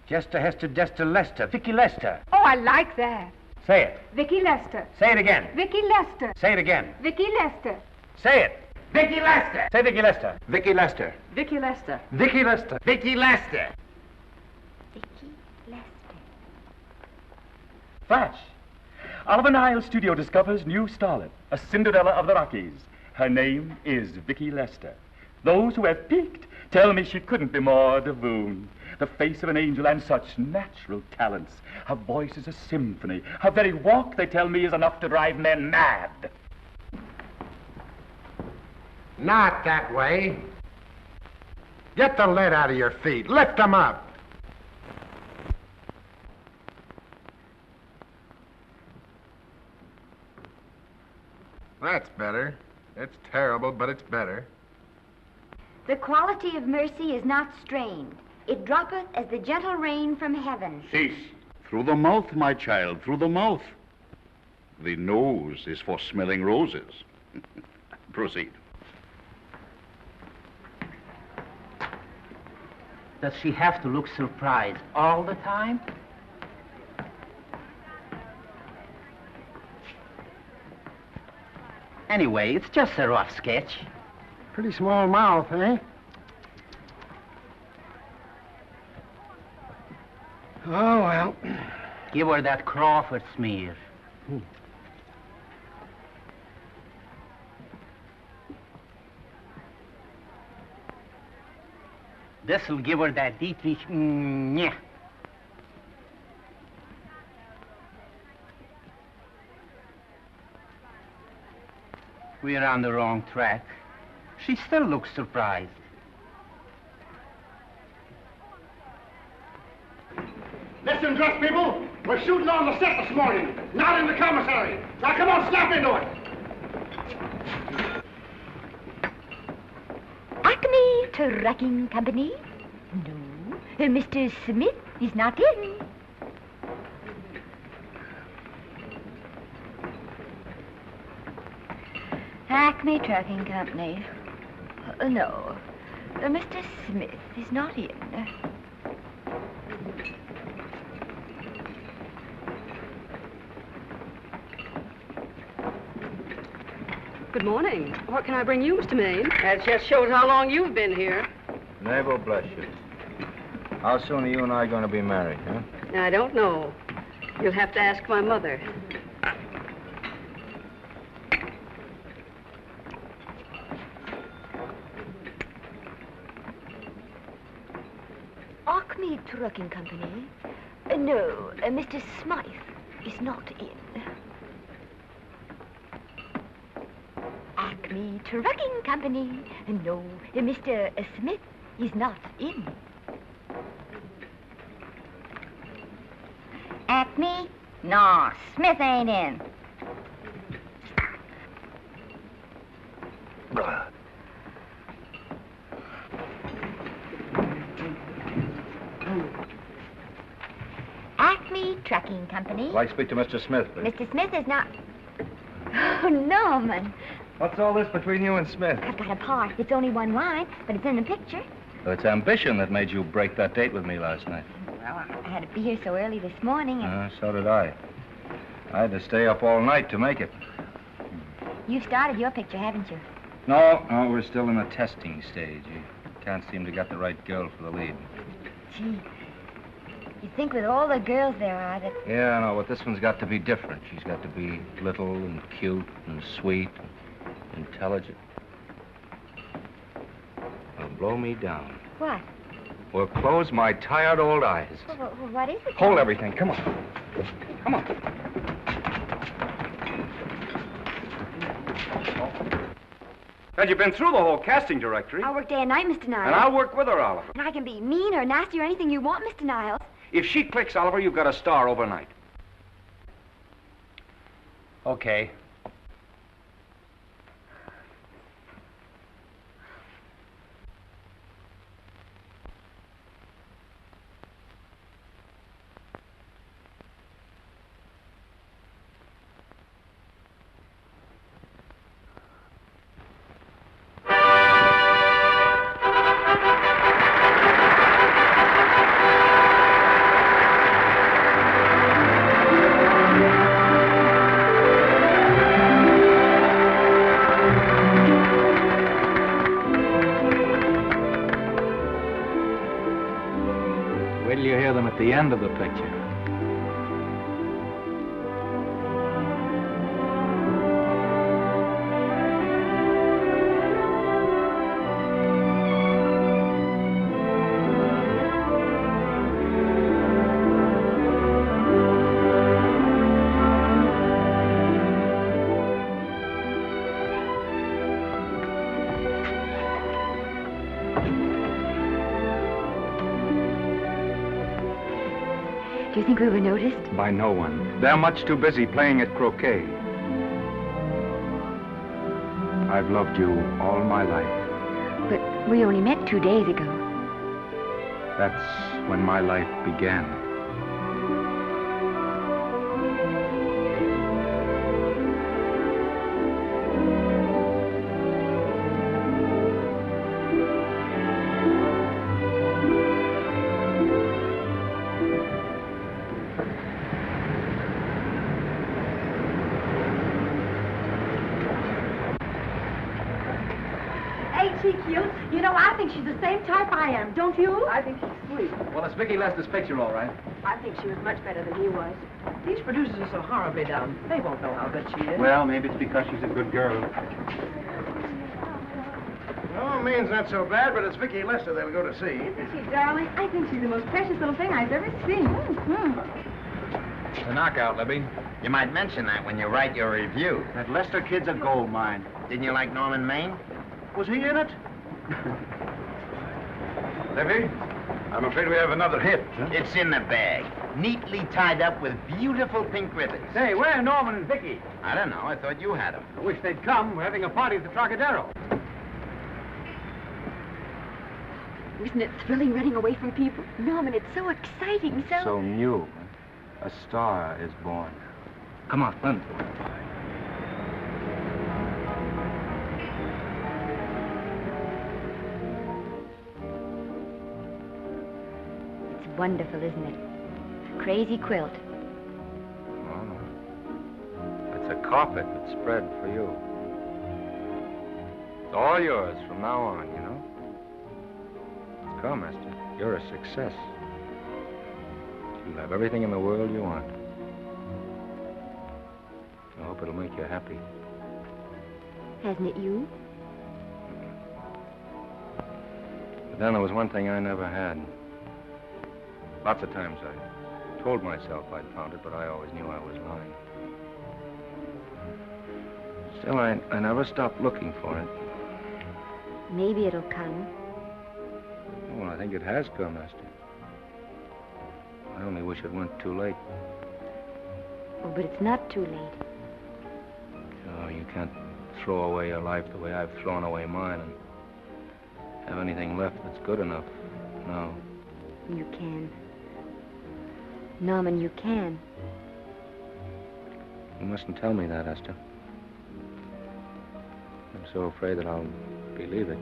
Jester, Hester, Desta, Lester. Vicky Lester. Oh, I like that. Say it. Vicky Lester. Say it again. Vicky Lester. Say it again. Vicky Lester. Say it. Vicky Lester. Say Vicky Lester. Vicky Lester. Vicky Lester. Vicky Lester. Vicky Lester. Flash! Oliver Niles Studio discovers new starlet, a Cinderella of the Rockies. Her name is Vicky Lester. Those who have peeked tell me she couldn't be more divoon. The face of an angel and such natural talents. Her voice is a symphony. Her very walk, they tell me, is enough to drive men mad. Not that way. Get the lead out of your feet. Lift them up. That's better. It's terrible, but it's better. The quality of mercy is not strained. It droppeth as the gentle rain from heaven. Cease. Through the mouth, my child, through the mouth. The nose is for smelling roses. Proceed. Does she have to look surprised all the time? Anyway, it's just a rough sketch. Pretty small mouth, eh? Oh, well. Give her that Crawford smear. This'll give her that Dietrich. Yeah. We're on the wrong track. She still looks surprised. Listen, dress people. We're shooting on the set this morning, not in the commissary. Now, come on, snap into it. Acme Trucking Company? No. Mr. Smith is not in. Acme Trucking Company. No. Mr. Smith is not in. Good morning. What can I bring you, Mr. Maine? That just shows how long you've been here. Neighbor, bless you. How soon are you and I going to be married, huh? I don't know. You'll have to ask my mother. Acme Trucking Company? No, Mr. Smythe is not in. Acme Trucking Company? No, Mr. Smith is not in. Acme? No, Smith ain't in. Acme Trucking Company? I'd like to speak to Mr. Smith, please. Mr. Smith is not... Oh, Norman. What's all this between you and Smith? I've got a part. It's only one line, but it's in the picture. So it's ambition that made you break that date with me last night. Well, I had to be here so early this morning, and So did I. I had to stay up all night to make it. you've started your picture, haven't you? No, we're still in the testing stage. You can't seem to get the right girl for the lead. Gee, you'd think with all the girls there are that... Yeah, I know, but this one's got to be different. She's got to be little and cute and sweet and intelligent. Well, blow me down. What? Well, close my tired old eyes. What is it? Hold everything. Come on. Come on. Well, you've been through the whole casting directory. I work day and night, Mr. Niles. And I'll work with her, Oliver. And I can be mean or nasty or anything you want, Mr. Niles. If she clicks, Oliver, you've got a star overnight. Okay. Wait till you hear them at the end of the picture. Do you think we were noticed? By no one. They're much too busy playing at croquet. I've loved you all my life. But we only met 2 days ago. That's when my life began. Hey, she cute? You know, I think she's the same type I am, don't you? I think she's sweet. Well, it's Vicki Lester's picture, all right. I think she was much better than he was. These producers are so horribly dumb. They won't know how good she is. Well, maybe it's because she's a good girl. No, Maine's not so bad, but it's Vicki Lester they'll go to see. Isn't she, darling? I think she's the most precious little thing I've ever seen. The knockout, Libby. You might mention that when you write your review. That Lester kid's a gold mine. Didn't you like Norman Maine? Was he in it? Libby, I'm afraid we have another hit. Huh? It's in the bag, neatly tied up with beautiful pink ribbons. Say, where are Norman and Vicki? I don't know. I thought you had them. I wish they'd come. We're having a party at the Trocadero. Isn't it thrilling running away from people? Norman, it's so exciting, So new. A star is born. Come on, run. It's wonderful, isn't it? A crazy quilt. Oh. It's a carpet that's spread for you. It's all yours from now on, you know. Come, Esther. You're a success. You'll have everything in the world you want. I hope it'll make you happy. Hasn't it you? But then there was one thing I never had. Lots of times I told myself I'd found it, but I always knew I was lying. Still, I never stopped looking for it. Maybe it'll come. Well, I think it has come, Esther. I only wish it went too late. Oh, but it's not too late. Oh, you can't throw away your life the way I've thrown away mine and have anything left that's good enough. No. You can. Norman, you can. You mustn't tell me that, Esther. I'm so afraid that I'll believe it.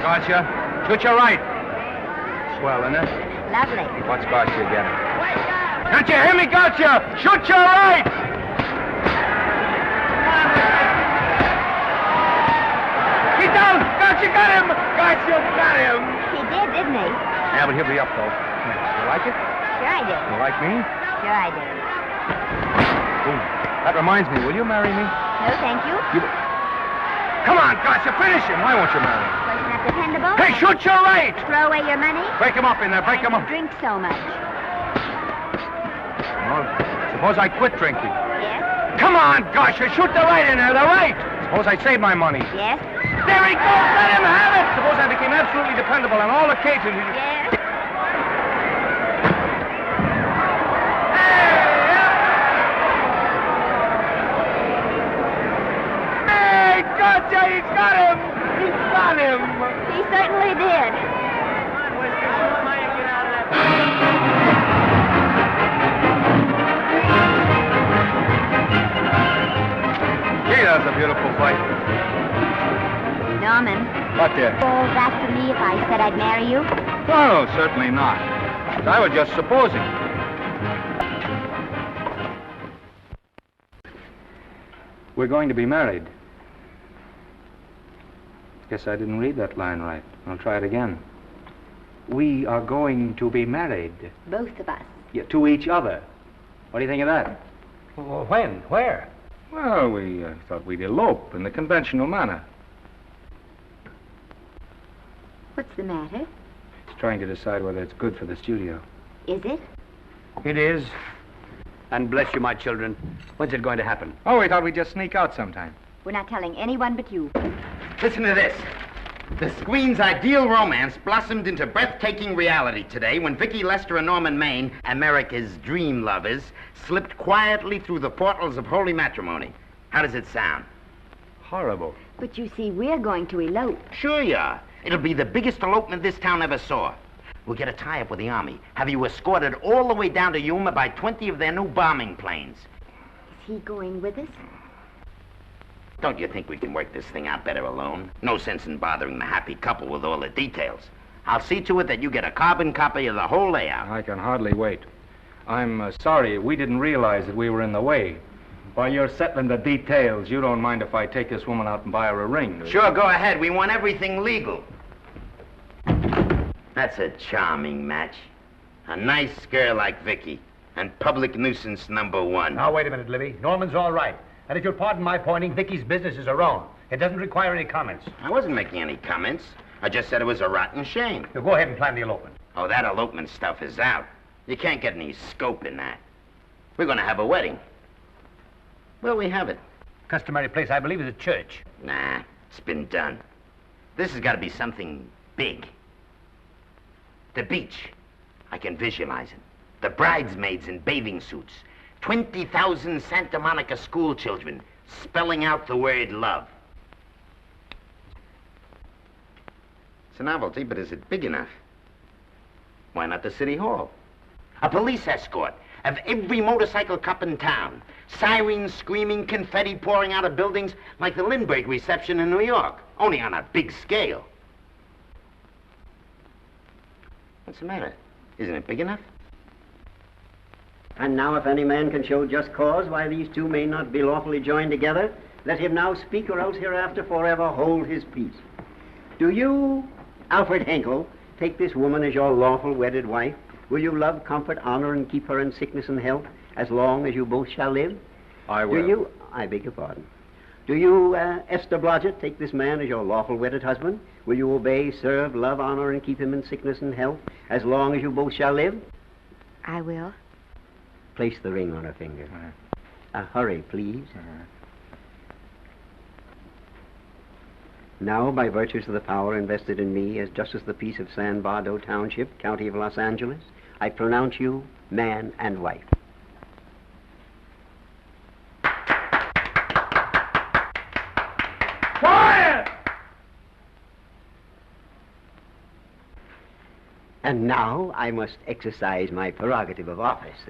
Garcia. Shoot your right. Swell, isn't it? Lovely. What's Garcia getting? Can't you hear me, Garcia? Shoot your right! He's down! Garcia got him! Garcia got him! He did, didn't he? Yeah, but he'll be up, though. You like it? Sure I did. You like me? Sure I did. Ooh, that reminds me. Will you marry me? No, thank you. Come on, Garcia, finish him. Why won't you marry him? Wasn't that dependable? Hey, shoot your right! Throw away your money? Break him up in there. Break him up. Drink so much. Well, suppose I quit drinking. Yes? Come on, Garcia, shoot the right in there. The right! Suppose I save my money. Yes? There he goes! Let him have it! Suppose I became absolutely dependable on all occasions. Yes? Garcia, he's got him! He's got him! He certainly did. Gee, that's a beautiful fight. Norman. What, dear? Falls after me if I said I'd marry you? No, certainly not. I was just supposing. We're going to be married. Guess I didn't read that line right. I'll try it again. We are going to be married. Both of us. Yeah, to each other. What do you think of that? Well, when? Where? Well, we thought we'd elope in the conventional manner. What's the matter? It's trying to decide whether it's good for the studio. Is it? It is. And bless you, my children. When's it going to happen? Oh, we thought we'd just sneak out sometime. We're not telling anyone but you. Listen to this. The screen's ideal romance blossomed into breathtaking reality today when Vicki Lester and Norman Maine, America's dream lovers, slipped quietly through the portals of holy matrimony. How does it sound? Horrible. But you see, we're going to elope. Sure you are. It'll be the biggest elopement this town ever saw. We'll get a tie-up with the Army, have you escorted all the way down to Yuma by 20 of their new bombing planes. Is he going with us? Don't you think we can work this thing out better alone? No sense in bothering the happy couple with all the details. I'll see to it that you get a carbon copy of the whole layout. I can hardly wait. I'm sorry, we didn't realize that we were in the way. While you're settling the details, you don't mind if I take this woman out and buy her a ring, do you? Sure, go ahead. We want everything legal. That's a charming match. A nice girl like Vicky, and public nuisance #1. Now, wait a minute, Libby. Norman's all right. And if you'll pardon my pointing, Vicky's business is her own. It doesn't require any comments. I wasn't making any comments. I just said it was a rotten shame. You'll go ahead and plan the elopement. Oh, that elopement stuff is out. You can't get any scope in that. We're going to have a wedding. Where'll we have it? Customary place, I believe, is a church. Nah, it's been done. This has got to be something big. The beach. I can visualize it. The bridesmaids in bathing suits. 20,000 Santa Monica school children spelling out the word love. It's a novelty, but is it big enough? Why not the city hall? A police escort of every motorcycle cop in town. Sirens screaming, confetti pouring out of buildings like the Lindbergh reception in New York, only on a big scale. What's the matter? Isn't it big enough? And now if any man can show just cause why these two may not be lawfully joined together, let him now speak, or else hereafter forever hold his peace. Do you, Alfred Henkel, take this woman as your lawful wedded wife? Will you love, comfort, honor, and keep her in sickness and health as long as you both shall live? I will. Do you, I beg your pardon, do you, Esther Blodgett, take this man as your lawful wedded husband? Will you obey, serve, love, honor, and keep him in sickness and health as long as you both shall live? I will. Place the ring on her finger. Hurry, please. Now, by virtues of the power invested in me as Justice of the Peace of San Bardo Township, County of Los Angeles, I pronounce you man and wife. Quiet! And now I must exercise my prerogative of office.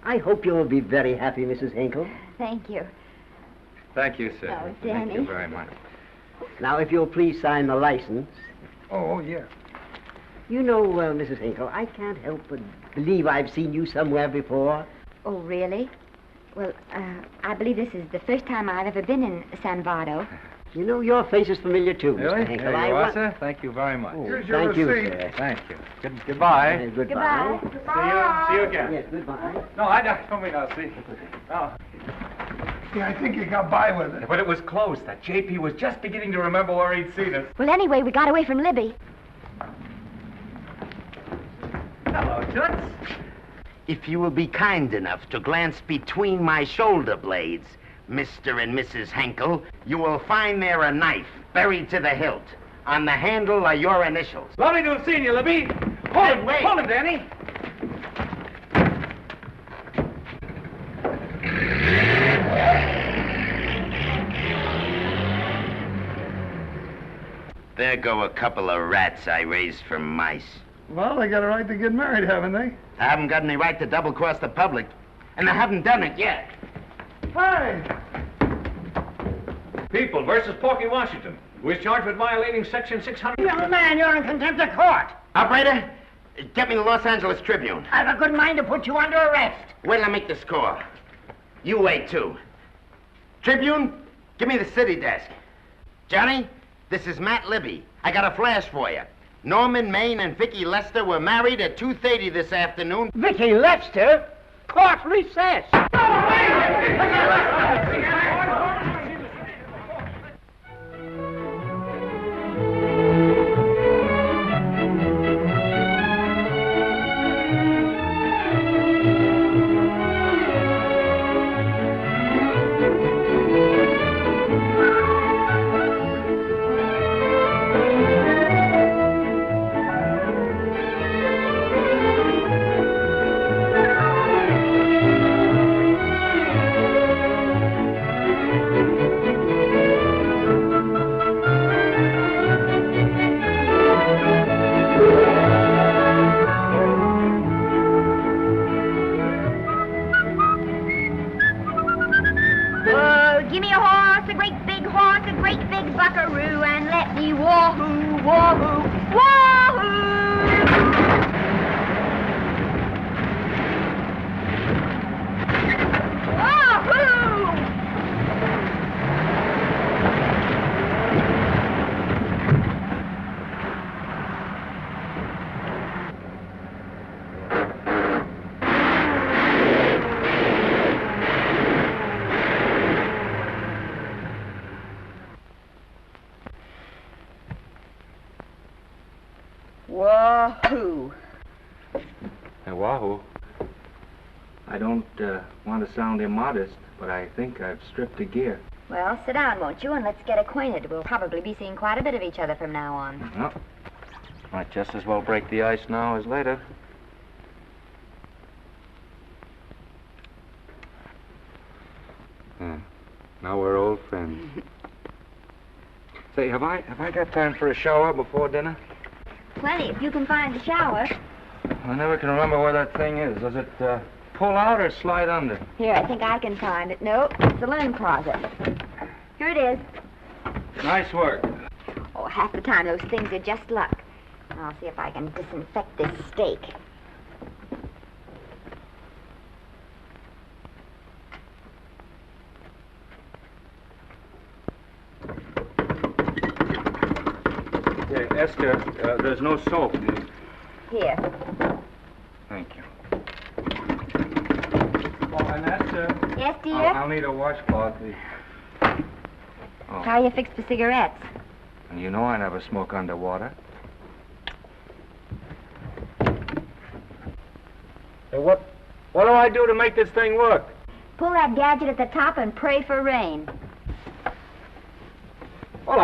I hope you'll be very happy, Mrs. Hinkle. Thank you. Thank you, sir. Oh, Thank you Danny. very much. Now, if you'll please sign the license. Oh, yeah. You know, Mrs. Hinkle, I can't help but believe I've seen you somewhere before. Oh, really? Well, I believe this is the first time I've ever been in San Bardo. You know, your face is familiar, too, Really? Mr. Hinkle. There you are, sir. Thank you very much. Oh, thank you, sir. Thank you. Goodbye. Goodbye. See you again. Yes, goodbye. No, I don't mean I'll see. Oh. Yeah, I think he got by with it. But it was close. That JP was just beginning to remember where he'd seen us. Well, anyway, we got away from Libby. Hello, Toots. If you will be kind enough to glance between my shoulder blades, Mr. and Mrs. Henkel, you will find there a knife buried to the hilt. On the handle are your initials. Lovely to have seen you, Libby. Hold him, Hold him, Danny. There go a couple of rats I raised from mice. Well, they got a right to get married, haven't they? I haven't got any right to double-cross the public, and I haven't done it yet. Hey! People versus Porky Washington, who is charged with violating Section 600. Young man, you're in contempt of court. Operator, get me the Los Angeles Tribune. I've a good mind to put you under arrest. Wait till I make the score. You wait, too. Tribune, give me the city desk. Johnny, this is Matt Libby. I got a flash for you. Norman Maine and Vicky Lester were married at 2:30 this afternoon. Vicky Lester? Court recess. Wahoo! Wahoo! Wahoo! Hey, Wahoo. I don't want to sound immodest, but I think I've stripped a gear. Well, sit down, won't you, and let's get acquainted. We'll probably be seeing quite a bit of each other from now on. Well, might just as well break the ice now as later. Now we're old friends. Say, have I got time for a shower before dinner? Plenty, if you can find the shower. I never can remember where that thing is. Does it pull out or slide under? Here, I think I can find it. No, it's the linen closet. Here it is. Nice work. Oh, half the time those things are just luck. I'll see if I can disinfect this steak. Esther, there's no soap. Here. Thank you. Oh, and Esther. Yes, dear? I'll need a washcloth. Oh. How you fix the cigarettes? And you know I never smoke underwater. Hey, what do I do to make this thing work? Pull that gadget at the top and pray for rain. Well,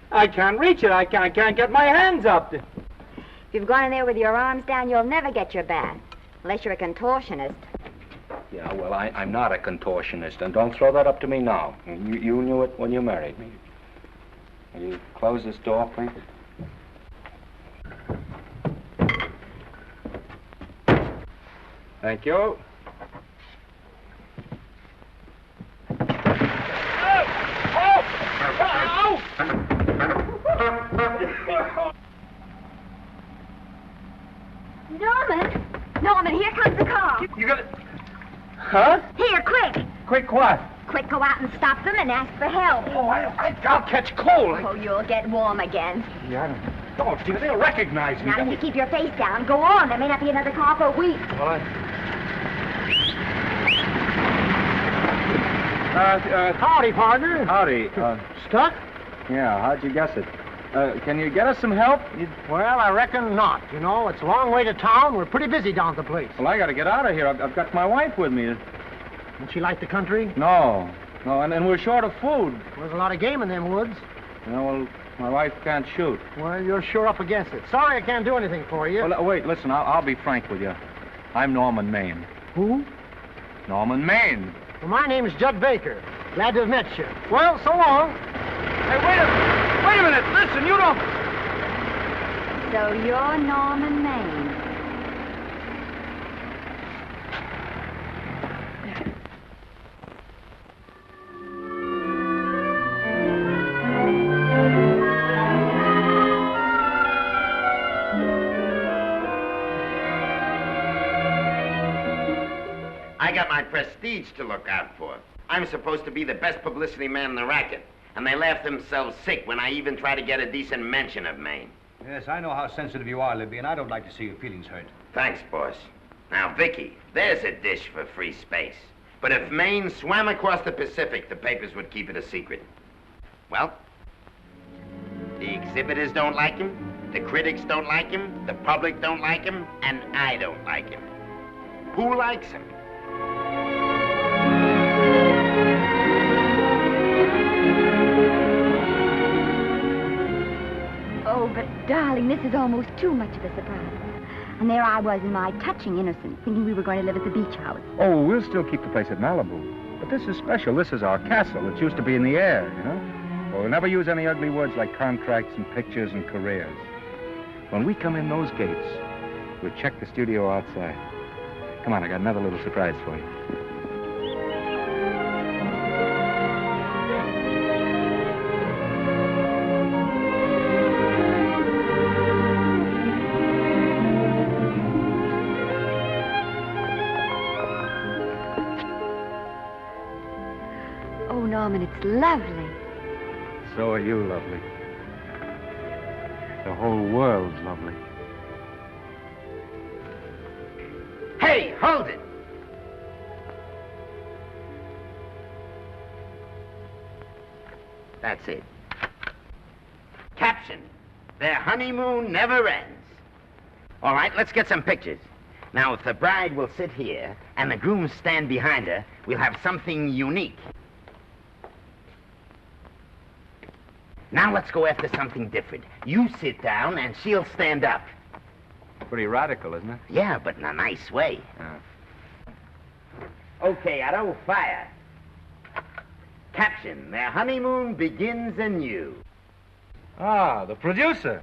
I can't reach it. I can't get my hands up. If you've gone in there with your arms down, you'll never get your bath. Unless you're a contortionist. Yeah, well, I'm not a contortionist, and don't throw that up to me now. You knew it when you married me. Will you close this door, please? Thank you. Norman, here comes the car. You got it? Huh? Here, quick. Quick what? Quick, go out and stop them and ask for help. Oh, I'll catch cold. Oh, you'll get warm again. Yeah, don't, dear. They'll recognize me. Now, if you keep your face down, go on. There may not be another car for a week. Well, Howdy, partner. Howdy. Stuck? Yeah, how'd you guess it? Can you get us some help? Well, I reckon not. You know, it's a long way to town. We're pretty busy down at the place. Well, I got to get out of here. I've got my wife with me. Don't she like the country? No, and we're short of food. There's a lot of game in them woods. You know, well, my wife can't shoot. Well, you're sure up against it. Sorry I can't do anything for you. Well, wait, listen, I'll be frank with you. I'm Norman Maine. Who? Norman Maine. Well, my name's Judd Baker. Glad to have met you. Well, so long. Hey, wait a minute. Listen, you don't... So you're Norman Maine. I got my prestige to look out for. I'm supposed to be the best publicity man in the racket, and they laugh themselves sick when I even try to get a decent mention of Maine. Yes, I know how sensitive you are, Libby, and I don't like to see your feelings hurt. Thanks, boss. Now, Vicky, there's a dish for free space. But if Maine swam across the Pacific, the papers would keep it a secret. Well, the exhibitors don't like him, the critics don't like him, the public don't like him, and I don't like him. Who likes him? Oh, but darling, this is almost too much of a surprise. And there I was in my touching innocence, thinking we were going to live at the beach house. Oh, we'll still keep the place at Malibu. But this is special. This is our castle. It used to be in the air, you know? Well, we'll never use any ugly words like contracts and pictures and careers. When we come in those gates, we'll check the studio outside. Come on, I got another little surprise for you. Norman, it's lovely. So are you lovely. The whole world's lovely. Hey, hold it! That's it. Caption: their honeymoon never ends. All right, let's get some pictures. Now, if the bride will sit here and the groom stand behind her, we'll have something unique. Now let's go after something different. You sit down and she'll stand up. Pretty radical, isn't it? Yeah, but in a nice way. Okay, Otto, fire. Caption: their honeymoon begins anew. Ah, the producer.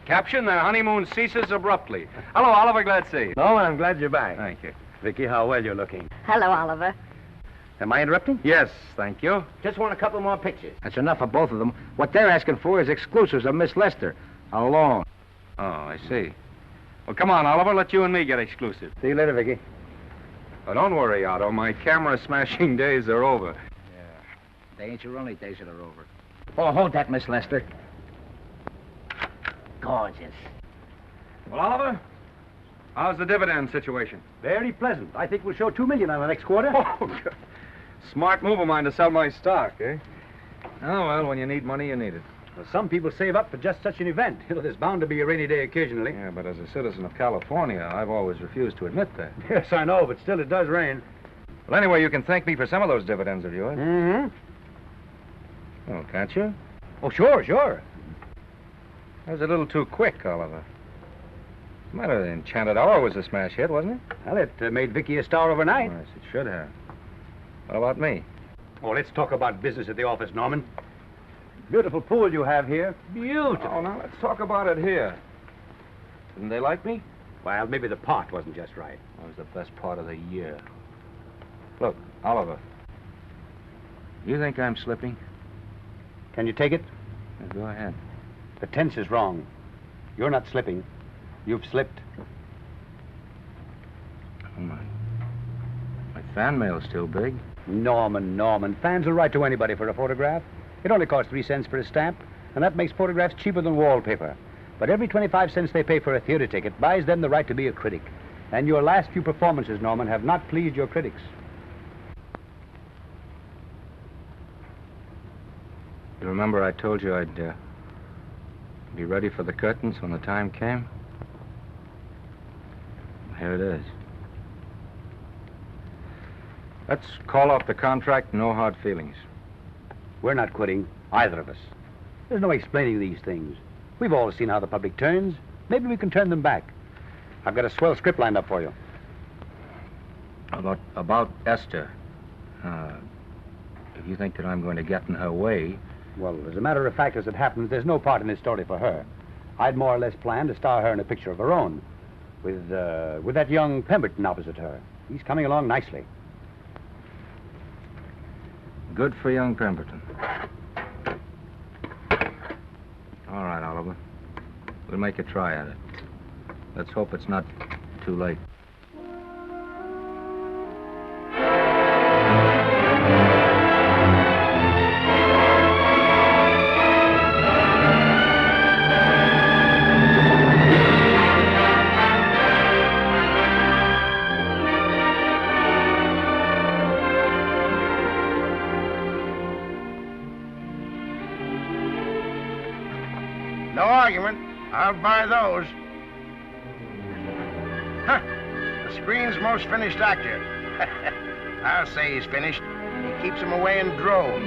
Caption: their honeymoon ceases abruptly. Hello, Oliver, glad to see you. Norman, I'm glad you're back. Thank you. Vicky, how well you're looking. Hello, Oliver. Am I interrupting? Yes, thank you. Just want a couple more pictures. That's enough of both of them. What they're asking for is exclusives of Miss Lester. Alone. Oh, I see. Well, come on, Oliver, let you and me get exclusive. See you later, Vicky. Oh, don't worry, Otto. My camera smashing days are over. They ain't your only days that are over. Oh, hold that, Miss Lester. Gorgeous. Well, Oliver, how's the dividend situation? Very pleasant. I think we'll show $2 million on the next quarter. Oh, good. Smart move of mine to sell my stock, eh? Oh, well, when you need money, you need it. Well, some people save up for just such an event. You know, there's bound to be a rainy day occasionally. Yeah, but as a citizen of California, I've always refused to admit that. Yes, I know, but still it does rain. Well, anyway, you can thank me for some of those dividends of yours. Mm-hmm. Oh, can't you? Oh, sure. That was a little too quick, Oliver. What's the matter? The Enchanted Hour was a smash hit, wasn't it? Well, it made Vicky a star overnight. Yes, it should have. What about me? Oh, let's talk about business at the office, Norman. Beautiful pool you have here. Beautiful. Oh, now let's talk about it here. Didn't they like me? Well, maybe the part wasn't just right. That was the best part of the year. Look, Oliver. You think I'm slipping? Can you take it? Yeah, go ahead. The tense is wrong. You're not slipping. You've slipped. Oh, my fan mail's still big. Norman. Fans will write to anybody for a photograph. It only costs 3 cents for a stamp, and that makes photographs cheaper than wallpaper. But every 25 cents they pay for a theater ticket buys them the right to be a critic. And your last few performances, Norman, have not pleased your critics. You remember I told you I'd be ready for the curtains when the time came? Here it is. Let's call off the contract, no hard feelings. We're not quitting, either of us. There's no explaining these things. We've all seen how the public turns. Maybe we can turn them back. I've got a swell script lined up for you. About Esther. If you think that I'm going to get in her way... Well, as a matter of fact, as it happens, there's no part in this story for her. I'd more or less planned to star her in a picture of her own, with that young Pemberton opposite her. He's coming along nicely. Good for young Pemberton. All right, Oliver. We'll make a try at it. Let's hope it's not too late. No argument. I'll buy those. Huh. The screen's most finished actor. I'll say he's finished. He keeps them away in droves.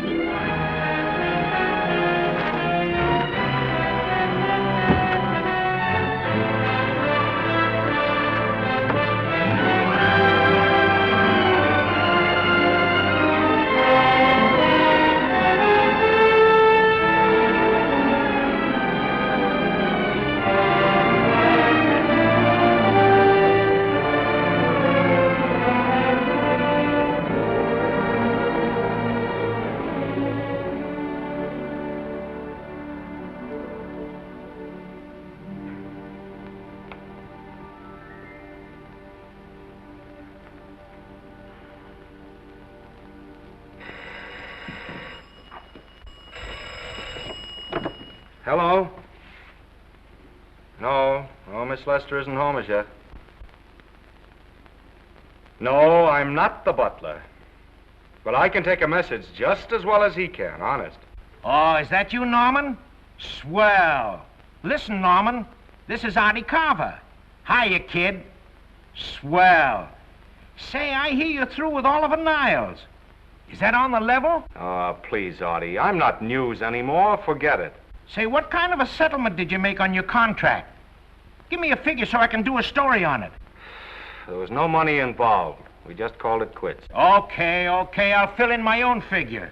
Hello? No, Miss Lester isn't home as yet. No, I'm not the butler. But I can take a message just as well as he can, honest. Oh, is that you, Norman? Swell. Listen, Norman, this is Artie Carver. Hiya, kid. Swell. Say, I hear you're through with Oliver Niles. Is that on the level? Oh, please, Artie. I'm not news anymore. Forget it. Say, what kind of a settlement did you make on your contract? Give me a figure so I can do a story on it. There was no money involved. We just called it quits. Okay, I'll fill in my own figure.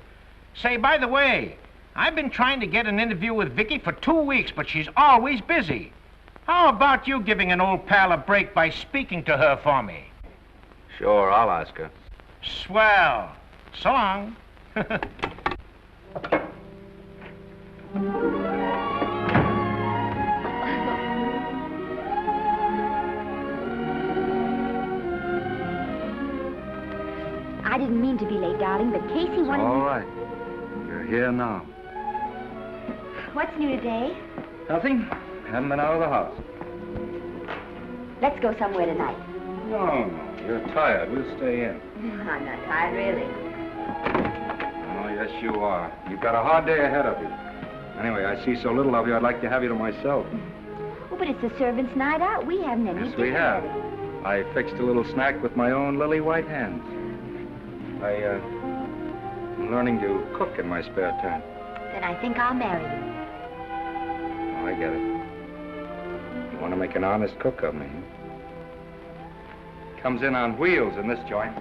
Say, by the way, I've been trying to get an interview with Vicky for 2 weeks, but she's always busy. How about you giving an old pal a break by speaking to her for me? Sure, I'll ask her. Swell. So long. I didn't mean to be late, darling, but Casey wanted... All right. You're here now. What's new today? Nothing. Haven't been out of the house. Let's go somewhere tonight. No. You're tired. We'll stay in. I'm not tired, really. Oh, yes, you are. You've got a hard day ahead of you. Anyway, I see so little of you, I'd like to have you to myself. Oh, but it's the servants' night out. We haven't any Yes, we have. I fixed a little snack with my own lily white hands. I'm learning to cook in my spare time. Then I think I'll marry you. Oh, I get it. You want to make an honest cook of me. Comes in on wheels in this joint.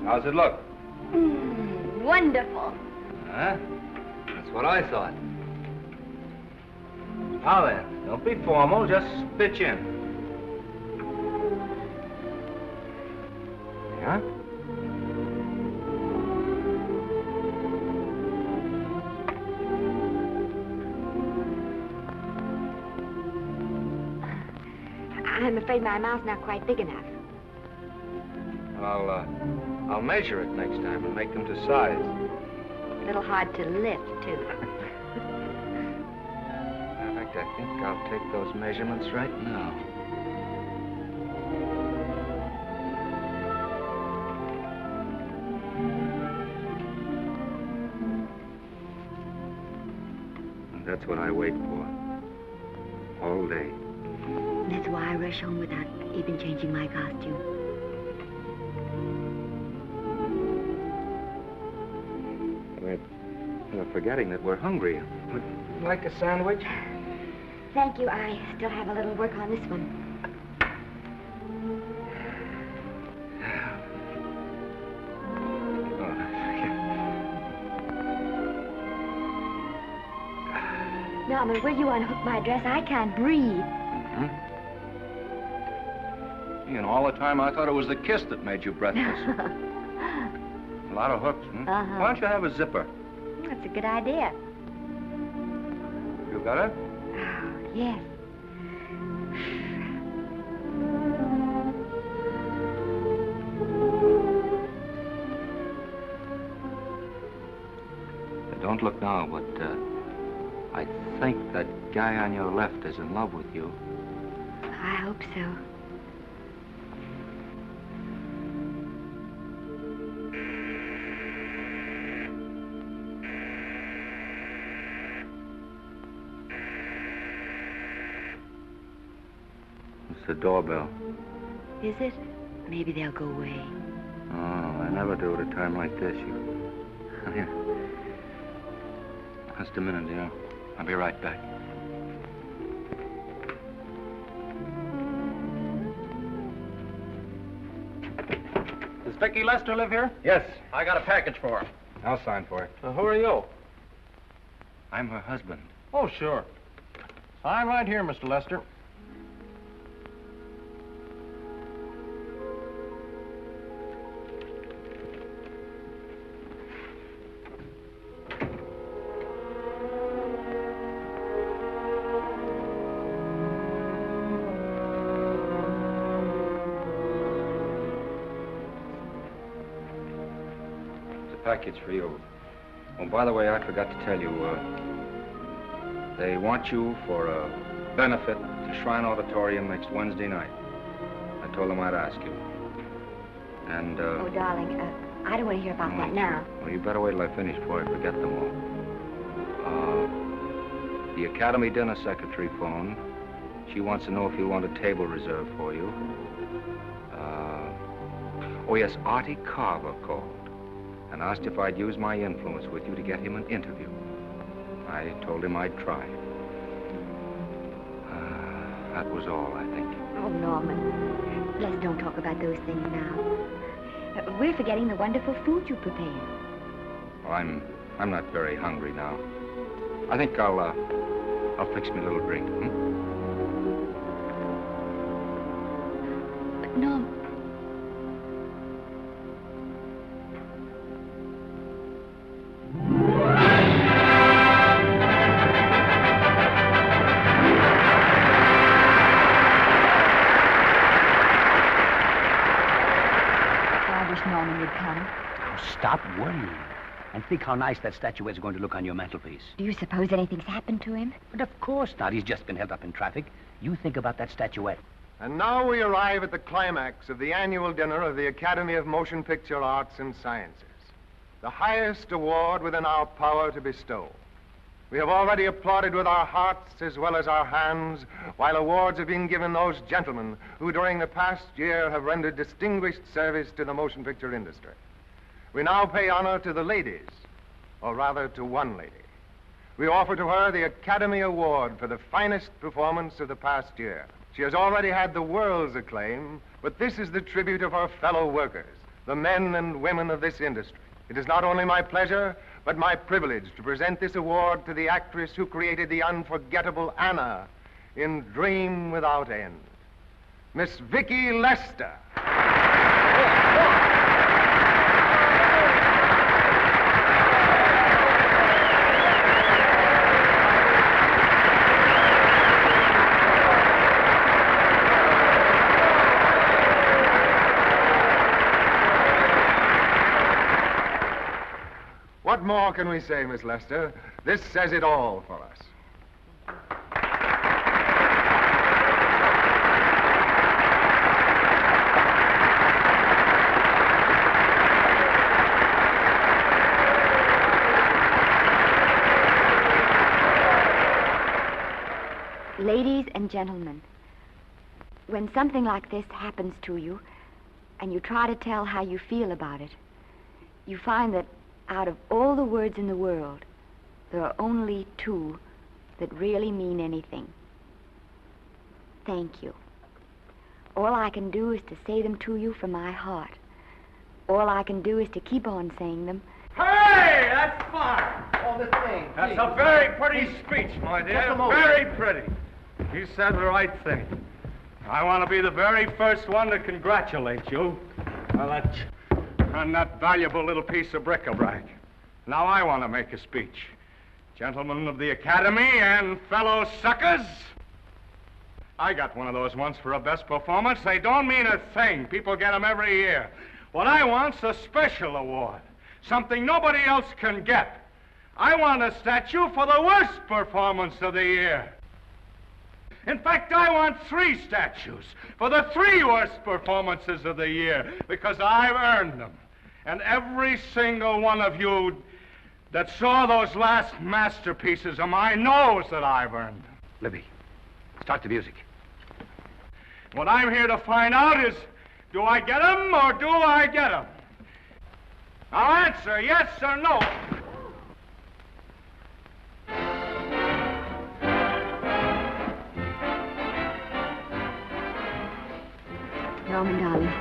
How's it look? Wonderful. Huh? That's what I thought. Now then, don't be formal, just pitch in. Yeah? I'm afraid my mouth's not quite big enough. I'll measure it next time and make them to size. A little hard to lift, too. In fact, I think I'll take those measurements right now. And that's what I wait for. All day. That's why I rush home without even changing my costume. We're forgetting that we're hungry. Would you like a sandwich? Thank you. I still have a little work on this one. Norman, will you unhook my dress? I can't breathe. Mm-hmm. You know, all the time I thought it was the kiss that made you breathless. A lot of hooks, hmm? Uh-huh. Why don't you have a zipper? That's a good idea. You got it? Oh, yes. Don't look now, but I think that guy on your left is in love with you. I hope so. It's the doorbell. Is it? Maybe they'll go away. Oh, I never do at a time like this. Here. Just a minute, dear. I'll be right back. Does Vicky Lester live here? Yes. I got a package for her. I'll sign for it. Who are you? I'm her husband. Oh, sure. Sign right here, Mr. Lester. package for you. Oh, by the way, I forgot to tell you, they want you for a benefit to Shrine Auditorium next Wednesday night. I told them I'd ask you. And, Oh, darling, I don't want to hear about that now. Well, you better wait till I finish before I forget them all. The Academy dinner secretary phoned. She wants to know if you want a table reserved for you. Oh, yes, Artie Carver called and asked if I'd use my influence with you to get him an interview. I told him I'd try. That was all, I think. Oh, Norman, let's don't talk about those things now. We're forgetting the wonderful food you prepared. Well, I'm not very hungry now. I think I'll fix me a little drink, But, Norm... Norman would come. Oh, stop worrying. And think how nice that statuette's going to look on your mantelpiece. Do you suppose anything's happened to him? But of course not. He's just been held up in traffic. You think about that statuette. And now we arrive at the climax of the annual dinner of the Academy of Motion Picture Arts and Sciences, the highest award within our power to bestow. We have already applauded with our hearts as well as our hands, while awards have been given those gentlemen who during the past year have rendered distinguished service to the motion picture industry. We now pay honor to the ladies, or rather to one lady. We offer to her the Academy Award for the finest performance of the past year. She has already had the world's acclaim, but this is the tribute of her fellow workers, the men and women of this industry. It is not only my pleasure, but my privilege to present this award to the actress who created the unforgettable Anna in Dream Without End, Miss Vicki Lester. What more can we say, Miss Lester? This says it all for us. Ladies and gentlemen, when something like this happens to you, and you try to tell how you feel about it, you find that out of all the words in the world, there are only two that really mean anything. Thank you. All I can do is to say them to you from my heart. All I can do is to keep on saying them. Hey, that's fine. Oh, this thing. That's a very pretty speech, my dear. Very pretty. You said the right thing. I want to be the very first one to congratulate you on that valuable little piece of bric-a-brac. Now I want to make a speech. Gentlemen of the Academy and fellow suckers, I got one of those once for a best performance. They don't mean a thing. People get them every year. What I want's a special award, something nobody else can get. I want a statue for the worst performance of the year. In fact, I want 3 statues for the 3 worst performances of the year, because I've earned them. And every single one of you that saw those last masterpieces of mine knows that I've earned them. Libby, start the music. What I'm here to find out is, do I get them or do I get them? Now answer yes or no. Norman, darling,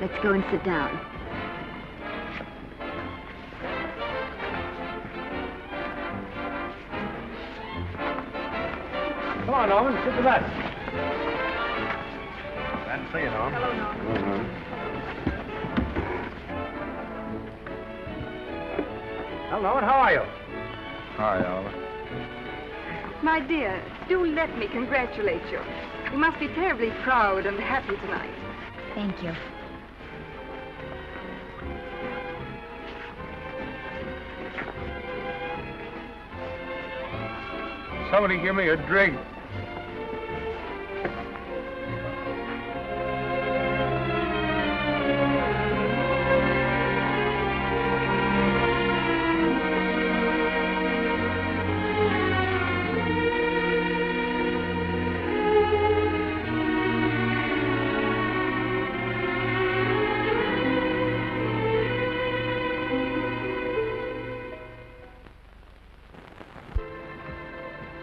let's go and sit down. Come on, Norman, sit to that. Glad to see you, Norm. Hello, Norman. Well, Norman, how are you? Hi, Oliver. My dear, do let me congratulate you. You must be terribly proud and happy tonight. Thank you. Somebody give me a drink.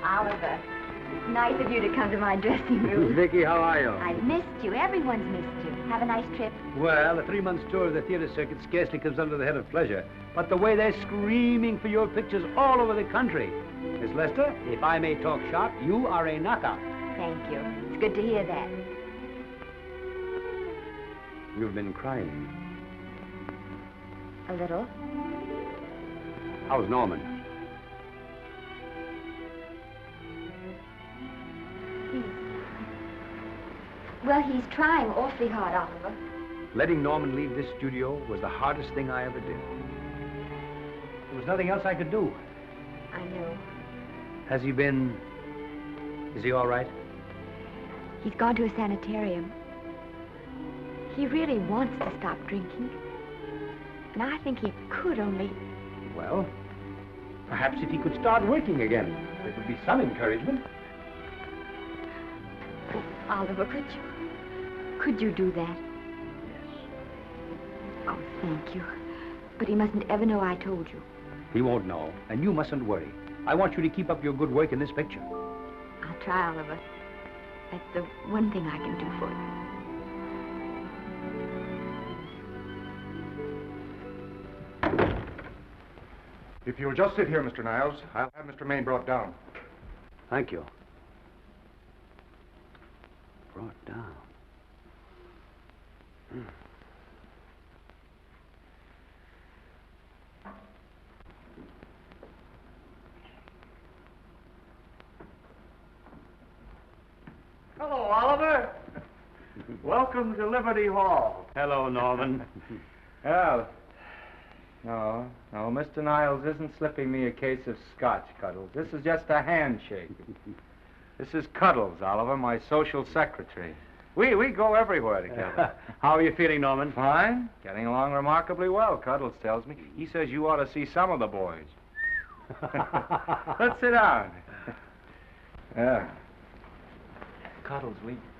Oliver, it's nice of you to come to my dressing room. Vicky, how are you? I've missed you. Everyone's missed you. Have a nice trip. Well, a 3-month tour of the theater circuit scarcely comes under the head of pleasure. But the way they're screaming for your pictures all over the country. Miss Lester, if I may talk shop, you are a knockout. Thank you. It's good to hear that. You've been crying. A little. How's Norman? Well, he's trying awfully hard, Oliver. Letting Norman leave this studio was the hardest thing I ever did. There was nothing else I could do. I know. Has he been... Is he all right? He's gone to a sanitarium. He really wants to stop drinking. And I think he could only... Well, perhaps if he could start working again, it would be some encouragement. Oh, Oliver, could you do that? Yes. Oh, thank you. But he mustn't ever know I told you. He won't know, and you mustn't worry. I want you to keep up your good work in this picture. I'll try, Oliver. That's the one thing I can do for you. If you'll just sit here, Mr. Niles, I'll have Mr. Maine brought down. Thank you. Brought down. Hello, Oliver. Welcome to Liberty Hall. Hello, Norman. Well, no, Mr. Niles isn't slipping me a case of scotch, Cuddles. This is just a handshake. This is Cuddles, Oliver, my social secretary. We go everywhere together. How are you feeling, Norman? Fine. Getting along remarkably well, Cuddles tells me. He says you ought to see some of the boys. Let's sit down. Yeah. Cuddles,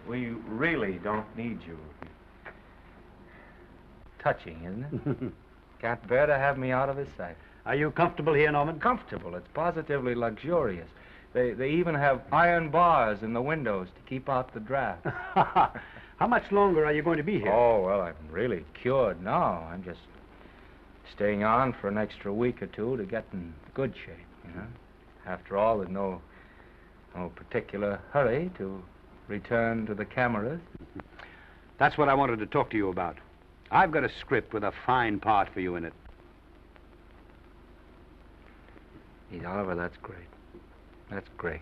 we really don't need you. Touching, isn't it? Can't bear to have me out of his sight. Are you comfortable here, Norman? Comfortable. It's positively luxurious. They even have iron bars in the windows to keep out the draft. How much longer are you going to be here? Oh, well, I'm really cured now. I'm just staying on for an extra week or two to get in good shape, you know. After all, there's no particular hurry to return to the cameras. That's what I wanted to talk to you about. I've got a script with a fine part for you in it. Gee, Oliver, that's great. That's great.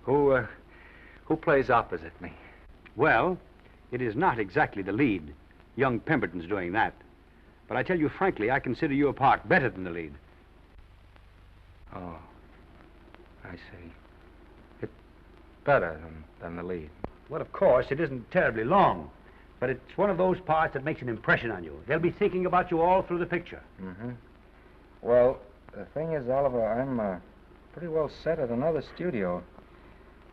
Who plays opposite me? Well, it is not exactly the lead. Young Pemberton's doing that. But I tell you frankly, I consider your part better than the lead. Oh, I see. It's better than the lead. Well, of course, it isn't terribly long. But it's one of those parts that makes an impression on you. They'll be thinking about you all through the picture. Mm-hmm. Well, the thing is, Oliver, I'm pretty well set at another studio.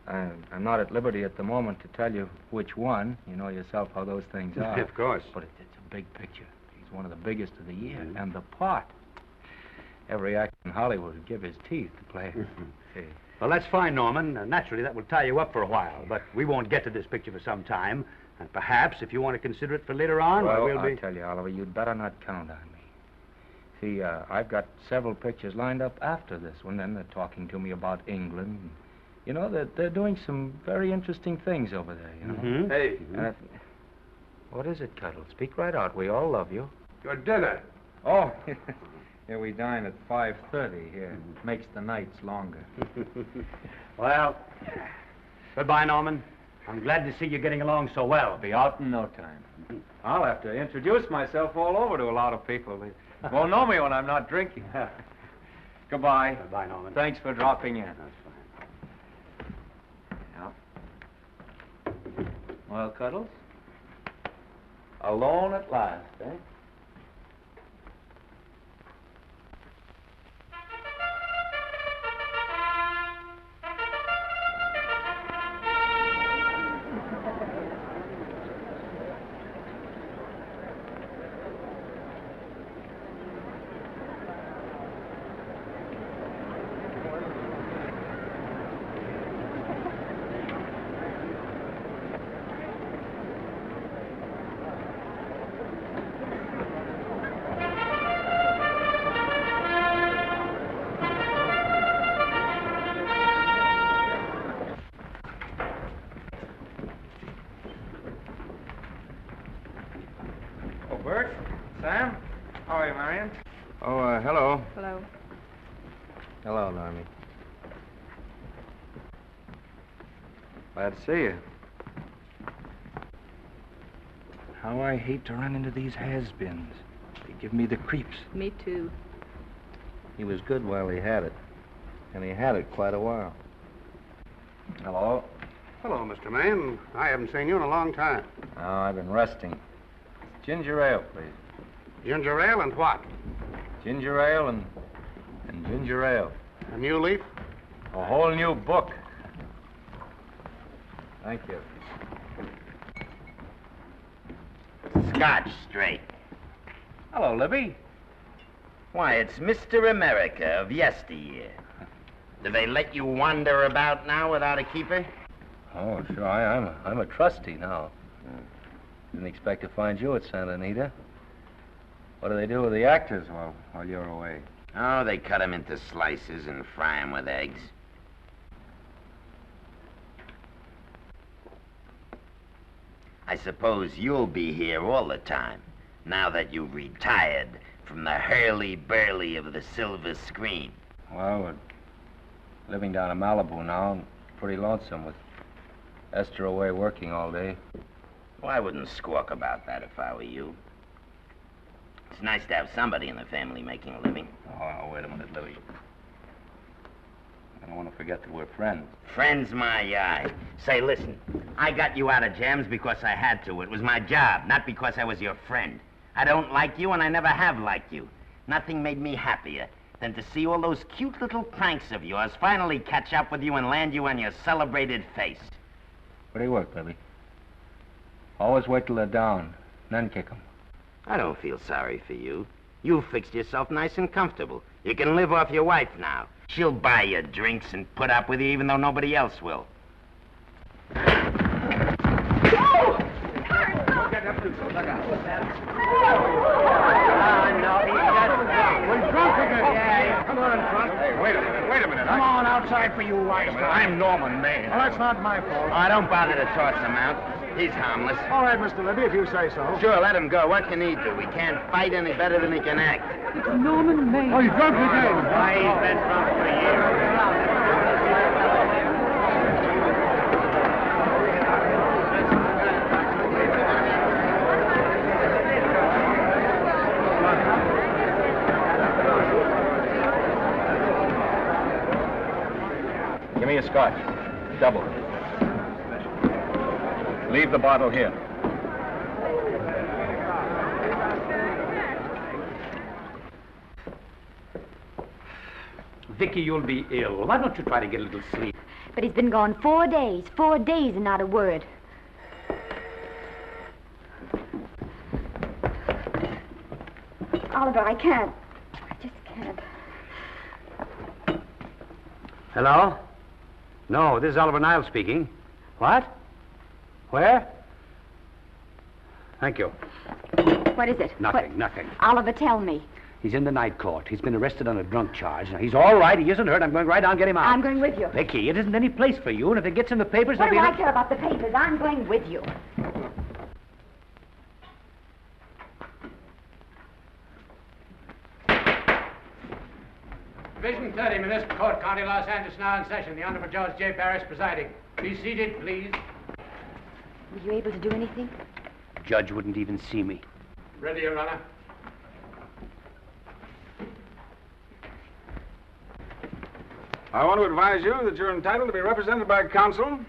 I'm not at liberty at the moment to tell you which one. You know yourself how those things are. Of course. But it's a big picture. He's one of the biggest of the year. Mm-hmm. And the part. Every actor in Hollywood would give his teeth to play. See. Well, that's fine, Norman. Naturally, that will tie you up for a while. But we won't get to this picture for some time. And perhaps, if you want to consider it for later on, well, we'll be... I'll tell you, Oliver, you'd better not count on me. See, I've got several pictures lined up after this one, and they're talking to me about England. You know, they're doing some very interesting things over there, you know. Mm-hmm. Hey. What is it, Cuddle? Speak right out. We all love you. Your dinner. Oh, yeah, we dine at 5:30 here. It makes the nights longer. Well, goodbye, Norman. I'm glad to see you getting along so well. Be out in no time. I'll have to introduce myself all over to a lot of people. They won't know me when I'm not drinking. Goodbye. Goodbye, Norman. Thanks for dropping in. Yeah. Well, Cuddles? Alone at last, eh? Hello. Hello. Hello, Normie. Glad to see you. How I hate to run into these has-beens. They give me the creeps. Me too. He was good while he had it. And he had it quite a while. Hello. Hello, Mr. Maine. I haven't seen you in a long time. Oh, I've been resting. Ginger ale, please. Ginger ale and what? Ginger ale and ginger ale. A new leaf? A whole new book. Thank you. Scotch straight. Hello, Libby. Why, it's Mr. America of yesteryear. Do they let you wander about now without a keeper? Oh, sure. I'm a trustee now. Didn't expect to find you at Santa Anita. What do they do with the actors while you're away? Oh, they cut them into slices and fry them with eggs. I suppose you'll be here all the time, now that you've retired from the hurly-burly of the silver screen. Well, we're living down in Malibu now, and pretty lonesome with Esther away working all day. Well, I wouldn't squawk about that if I were you. It's nice to have somebody in the family making a living. Oh, wait a minute, Libby. I don't want to forget that we're friends. Friends, my eye. Say, listen, I got you out of jams because I had to. It was my job, not because I was your friend. I don't like you, and I never have liked you. Nothing made me happier than to see all those cute little pranks of yours finally catch up with you and land you on your celebrated face. Where do you work, Libby? Always wait till they're down, then kick them. I don't feel sorry for you. You've fixed yourself nice and comfortable. You can live off your wife now. She'll buy you drinks and put up with you even though nobody else will. We're drunk again. Yeah, come on, drunk. Hey, wait a minute. Come on outside for you wise guys. I'm Norman Maine. Well, that's not my fault. Oh, don't bother to toss him out. He's harmless. All right, Mr. Libby, if you say so. Sure, let him go. What can he do? He can't fight any better than he can act. It's Norman Maine. Oh, he's drunk again. Why, he's been drunk for years. Give me a scotch. Double. Leave the bottle here. Vicky, you'll be ill. Why don't you try to get a little sleep? But he's been gone 4 days. 4 days and not a word. Oliver, I can't. I just can't. Hello? No, this is Oliver Niles speaking. What? Where? Thank you. What is it? Nothing. Oliver, tell me. He's in the night court. He's been arrested on a drunk charge. Now, he's all right. He isn't hurt. I'm going right down and get him out. I'm going with you. Vicky, it isn't any place for you, and if it gets in the papers, What do there'll I be... care about the papers? I'm going with you. Division 30, Municipal Court, County Los Angeles, now in session. The Honorable Judge J. Parrish presiding. Be seated, please. Were you able to do anything? Judge wouldn't even see me. Ready, Your Honor. I want to advise you that you're entitled to be represented by counsel,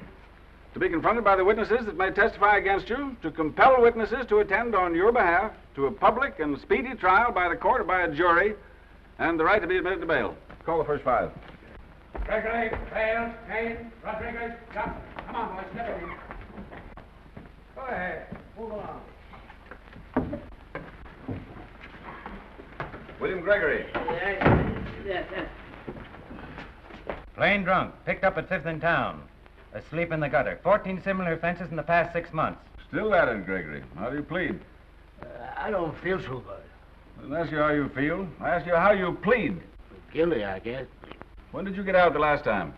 to be confronted by the witnesses that may testify against you, to compel witnesses to attend on your behalf to a public and speedy trial by the court or by a jury, and the right to be admitted to bail. Call the first 5. Gregory, Bales, Kane, Rodriguez, Johnson. Come on, boys, step in. Go ahead. Move along. William Gregory. Yes. Plain drunk, picked up at 5th in town. Asleep in the gutter. 14 similar offenses in the past 6 months. Still at it, Gregory. How do you plead? I don't feel so good. I didn't ask you how you feel. I asked you how you plead. Guilty, I guess. When did you get out the last time?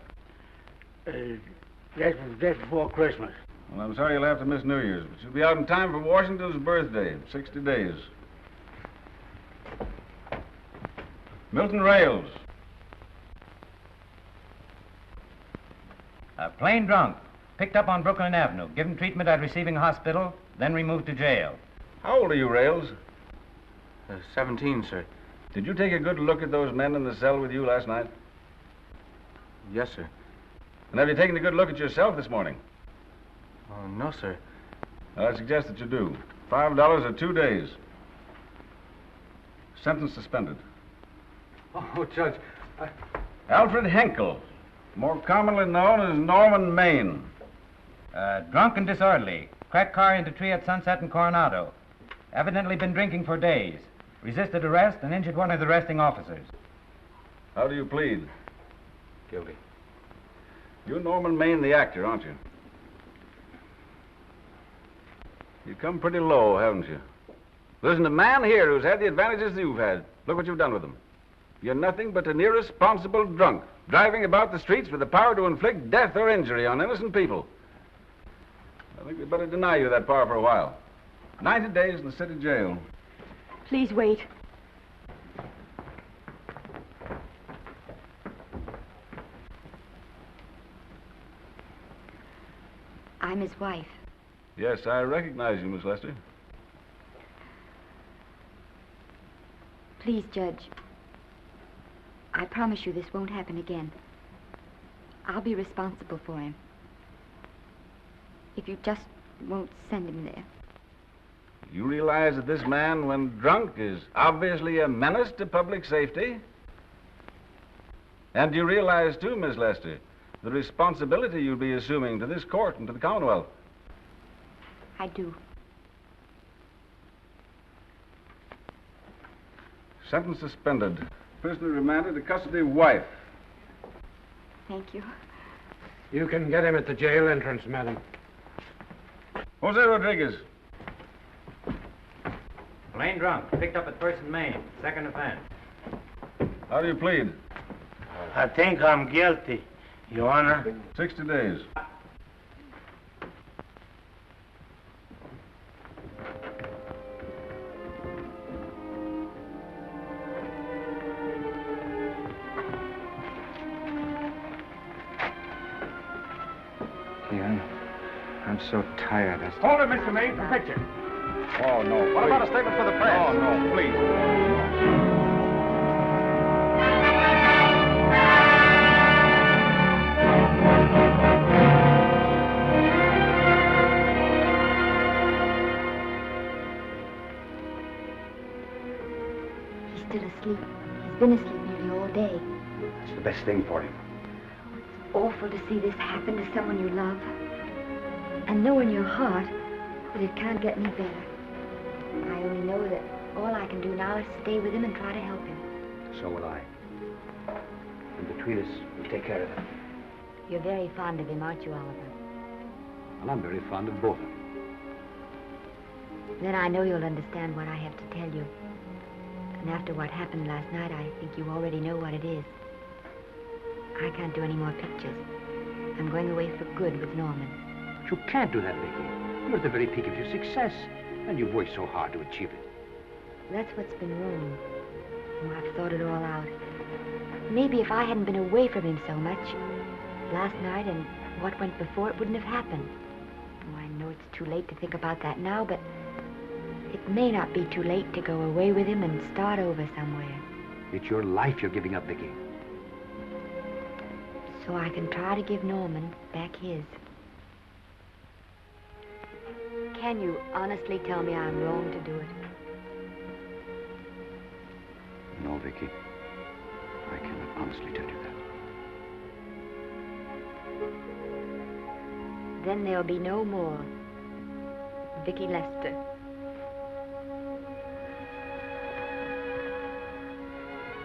Just before Christmas. Well, I'm sorry you'll have to miss New Year's, but you'll be out in time for Washington's birthday, 60 days. Milton Rails. Plain drunk, picked up on Brooklyn Avenue, given treatment at receiving hospital, then removed to jail. How old are you, Rails? 17, sir. Did you take a good look at those men in the cell with you last night? Yes, sir. And have you taken a good look at yourself this morning? Oh, no, sir. Well, I suggest that you do. $5 or 2 days. Sentence suspended. Oh, Judge, Alfred Henkel, more commonly known as Norman Maine. Drunk and disorderly. Cracked car into tree at Sunset and Coronado. Evidently been drinking for days. Resisted arrest and injured one of the arresting officers. How do you plead? Guilty. You're Norman Maine, the actor, aren't you? You've come pretty low, haven't you? There isn't a man here who's had the advantages that you've had. Look what you've done with them. You're nothing but an irresponsible drunk, driving about the streets with the power to inflict death or injury on innocent people. I think we'd better deny you that power for a while. 90 days in the city jail. Please wait. I'm his wife. Yes, I recognize you, Miss Lester. Please, Judge. I promise you this won't happen again. I'll be responsible for him. If you just won't send him there. You realize that this man, when drunk, is obviously a menace to public safety? And you realize, too, Miss Lester, the responsibility you'll be assuming to this court and to the Commonwealth? I do. Sentence suspended. Prisoner remanded to custody wife. Thank you. You can get him at the jail entrance, madam. Jose Rodriguez. Plain drunk, picked up at 1st and Main, 2nd offense. How do you plead? I think I'm guilty, Your Honor. 60 days. I'm so tired. Hold it, Mr. Maine, for picture. Oh, no. What please. about a statement for the press? Oh, no, please. He's still asleep. He's been asleep nearly all day. That's the best thing for him. Awful to see this happen to someone you love. And know in your heart that it can't get any better. I only know that all I can do now is stay with him and try to help him. So will I. And between us, we'll take care of him. You're very fond of him, aren't you, Oliver? And I'm very fond of both of them. Then I know you'll understand what I have to tell you. And after what happened last night, I think you already know what it is. I can't do any more pictures. I'm going away for good with Norman. But you can't do that, Vicky. You're at the very peak of your success. And you've worked so hard to achieve it. That's what's been wrong. Oh, I've thought it all out. Maybe if I hadn't been away from him so much, last night and what went before, it wouldn't have happened. Oh, I know it's too late to think about that now, but it may not be too late to go away with him and start over somewhere. It's your life you're giving up, Vicky. so I can try to give Norman back his. Can you honestly tell me I'm wrong to do it? No, Vicky. I cannot honestly tell you that. Then there'll be no more Vicky Lester.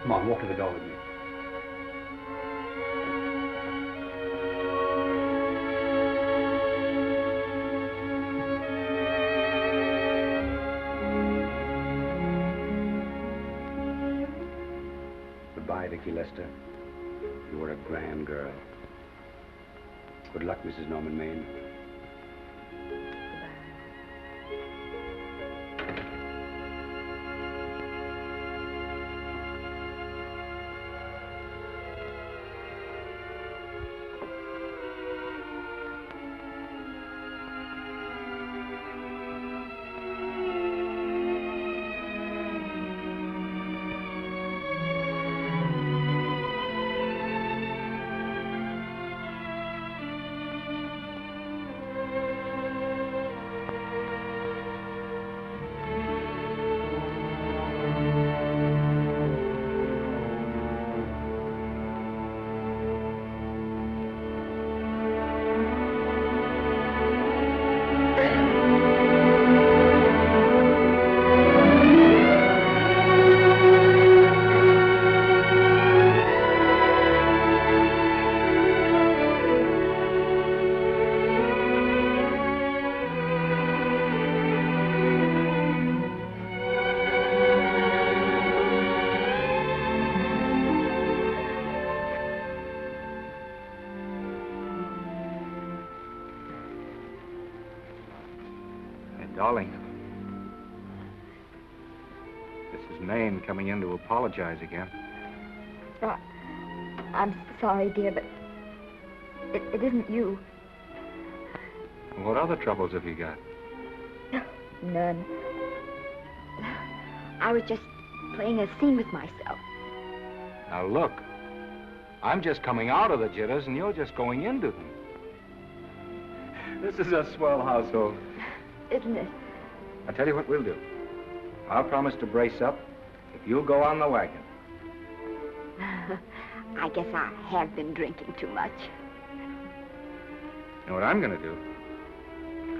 Come on, walk to the door with me. Goodbye, Vicky Lester. You were a grand girl. Good luck, Mrs. Norman Maine. Darling, this is Maine coming in to apologize again. Oh, I'm sorry, dear, but it isn't you. What other troubles have you got? None. I was just playing a scene with myself. Now look, I'm just coming out of the jitters and you're just going into them. This is a swell household. Isn't it? I'll tell you what we'll do. I'll promise to brace up if you'll go on the wagon. I guess I have been drinking too much. And what I'm going to do,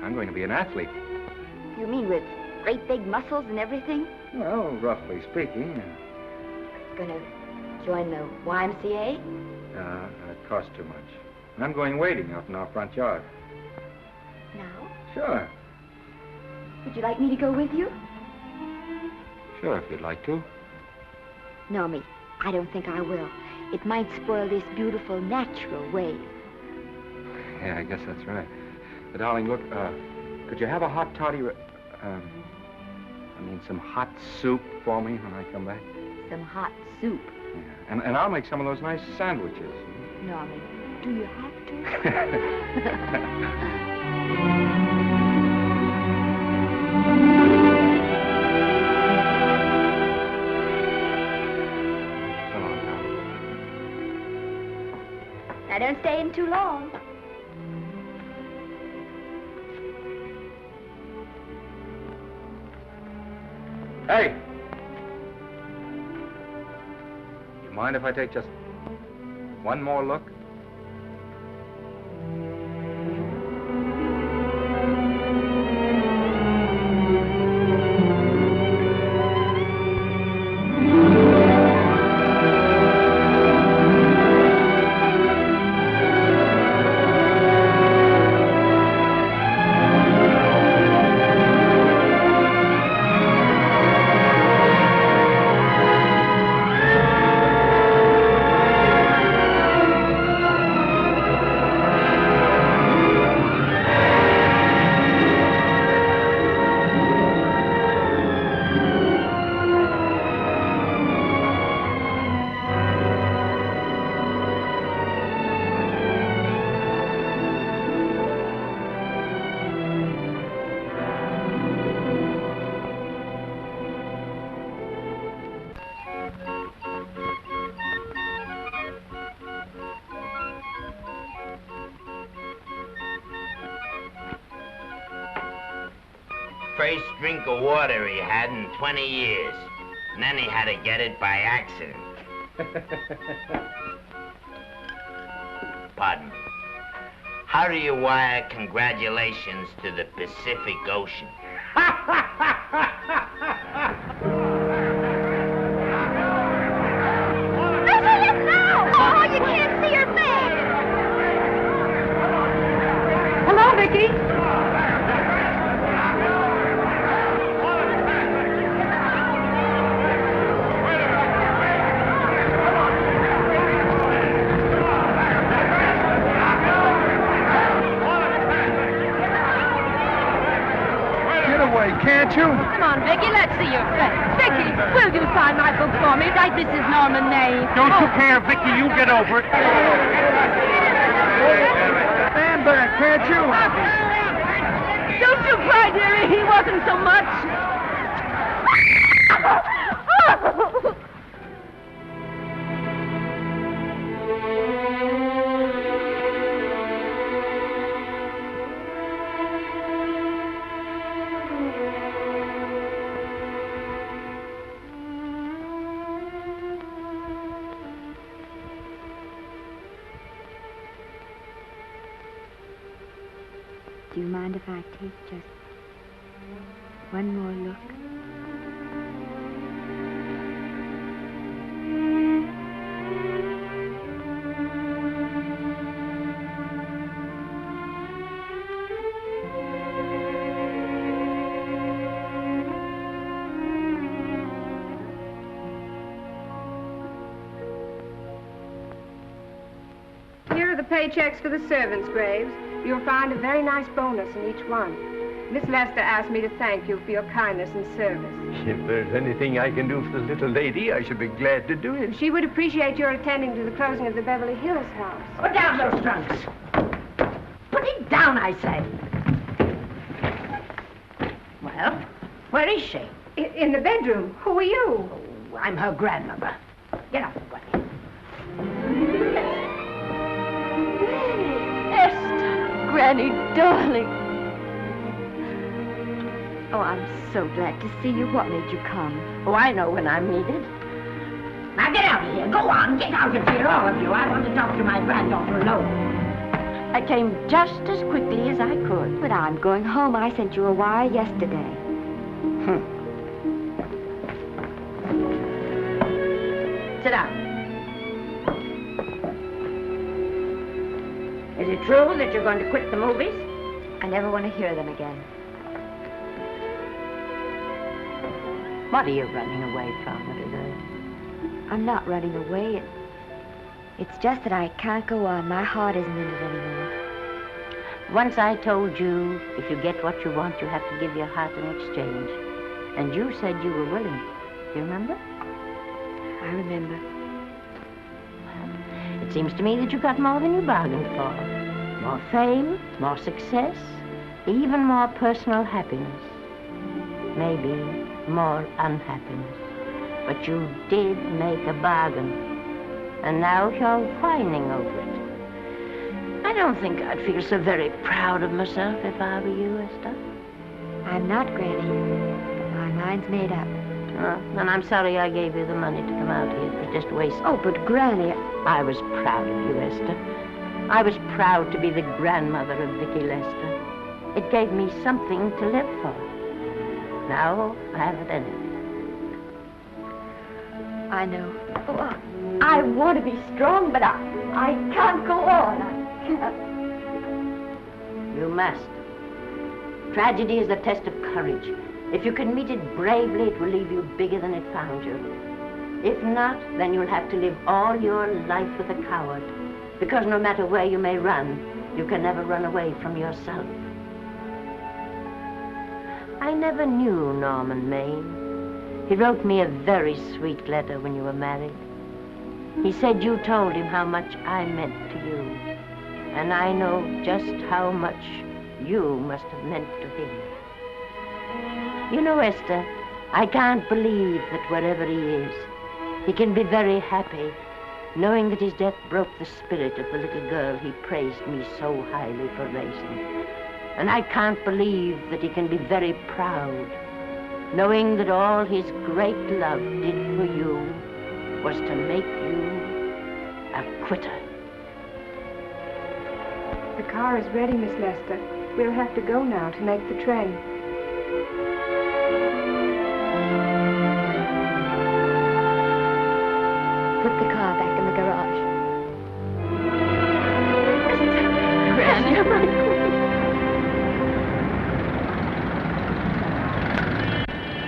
I'm going to be an athlete. You mean with great big muscles and everything? Well, roughly speaking. Gonna join the YMCA? It costs too much. And I'm going wading out in our front yard. Now? Sure. Would you like me to go with you? Sure, if you'd like to. No, me. I don't think I will. It might spoil this beautiful, natural wave. Yeah, I guess that's right. But, darling, look, could you have a hot toddy, some hot soup for me when I come back? Some hot soup? Yeah, and I'll make some of those nice sandwiches. Norman, do you have to? Now, don't stay in too long. Hey! You mind if I take just one more look? first drink of water he had in 20 years. And then he had to get it by accident. Pardon me. How do you wire congratulations to the Pacific Ocean? Oh, you can't see her face. Hello, Vicky. Can't you? Come on, Vicky, let's see your face. Vicky, will you sign my book for me? Write Mrs. Norman May. Don't you care, Vicky. You get over it. Stand back, can't you? Don't you cry, dearie. He wasn't so much. Do you mind if I take just one more look? Here are the paychecks for the servants' graves. You'll find a very nice bonus in each one. Miss Lester asked me to thank you for your kindness and service. If there's anything I can do for the little lady, I should be glad to do it. She would appreciate your attending to the closing of the Beverly Hills house. Put down those trunks. Put it down, I say. Well, where is she? In the bedroom. Who are you? Oh, I'm her grandmother. Get out of the way. Granny, darling. Oh, I'm so glad to see you. What made you come? Oh, I know when I'm needed. Now get out of here. Go on, get out of here, all of you. I want to talk to my granddaughter alone. I came just as quickly as I could. But I'm going home. I sent you a wire yesterday. Sit down. Is it true that you're going to quit the movies? I never want to hear them again. What are you running away from, little girl? I'm not running away. It's just that I can't go on. My heart isn't in it anymore. Once I told you, if you get what you want, you have to give your heart in exchange. And you said you were willing. Do you remember? I remember. Well, it seems to me that you got more than you bargained for. More fame, more success, even more personal happiness. Maybe more unhappiness. But you did make a bargain. And now you're whining over it. I don't think I'd feel so very proud of myself if I were you, Esther. I'm not, Granny. But my mind's made up. And I'm sorry I gave you the money to come out here. It was just waste. Oh, but Granny... I was proud of you, Esther. I was proud to be the grandmother of Vicky Lester. It gave me something to live for. Now I haven't anything. I know. Oh, I want to be strong, but I can't go on. I can't. You must. Tragedy is a test of courage. If you can meet it bravely, it will leave you bigger than it found you. If not, then you'll have to live all your life with a coward. Because no matter where you may run, you can never run away from yourself. I never knew Norman Maine. He wrote me a very sweet letter when you were married. He said you told him how much I meant to you. And I know just how much you must have meant to him. You know, Esther, I can't believe that wherever he is, he can be very happy, knowing that his death broke the spirit of the little girl he praised me so highly for raising. And I can't believe that he can be very proud, knowing that all his great love did for you was to make you a quitter. The car is ready, Miss Lester. We'll have to go now to make the train. Put the car back in the garage.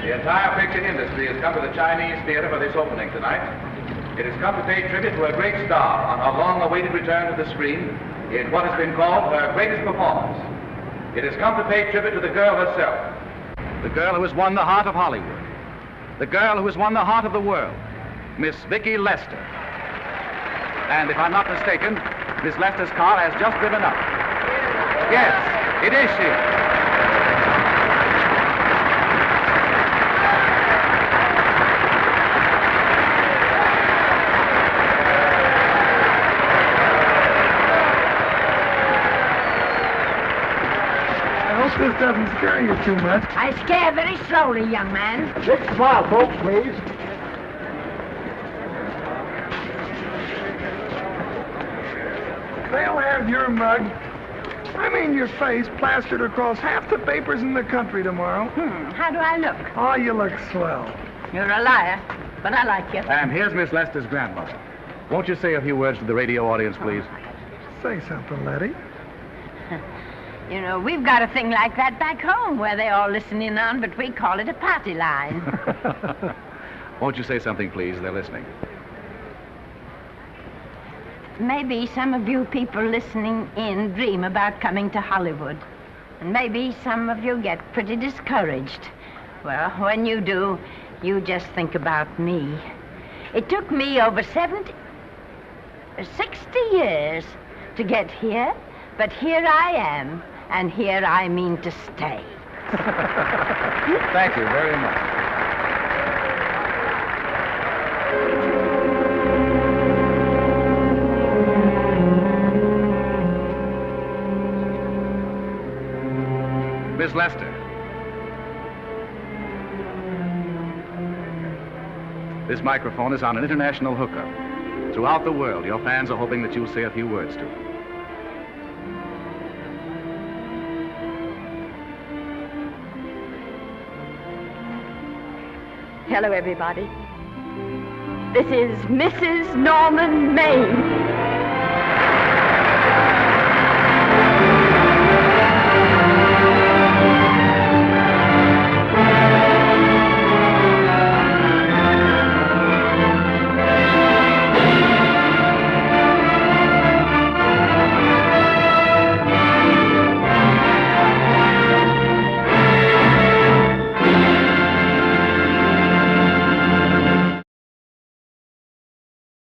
The entire picture industry has come to the Chinese theater for this opening tonight. It has come to pay tribute to a great star on her long-awaited return to the screen in what has been called her greatest performance. It has come to pay tribute to the girl herself. The girl who has won the heart of Hollywood. The girl who has won the heart of the world. Miss Vicki Lester. And if I'm not mistaken, Miss Lester's car has just driven up. Yes, it is she. I hope this doesn't scare you too much. I scare very slowly, young man. Just smile, folks, please. They'll have your mug. I mean your face plastered across half the papers in the country tomorrow. How do I look? Oh, you look swell. You're a liar, but I like you. And here's Miss Lester's grandmother. Won't you say a few words to the radio audience, please? Say something, Letty. You know, we've got a thing like that back home where they all listen in on, but we call it a party line. Won't you say something, please? They're listening. Maybe some of you people listening in dream about coming to Hollywood. And maybe some of you get pretty discouraged. Well, when you do, you just think about me. It took me over 60 years to get here, but here I am, and here I mean to stay. Thank you very much. Miss Lester. This microphone is on an international hookup. Throughout the world, your fans are hoping that you'll say a few words to them. Hello, everybody. This is Mrs. Norman Maine.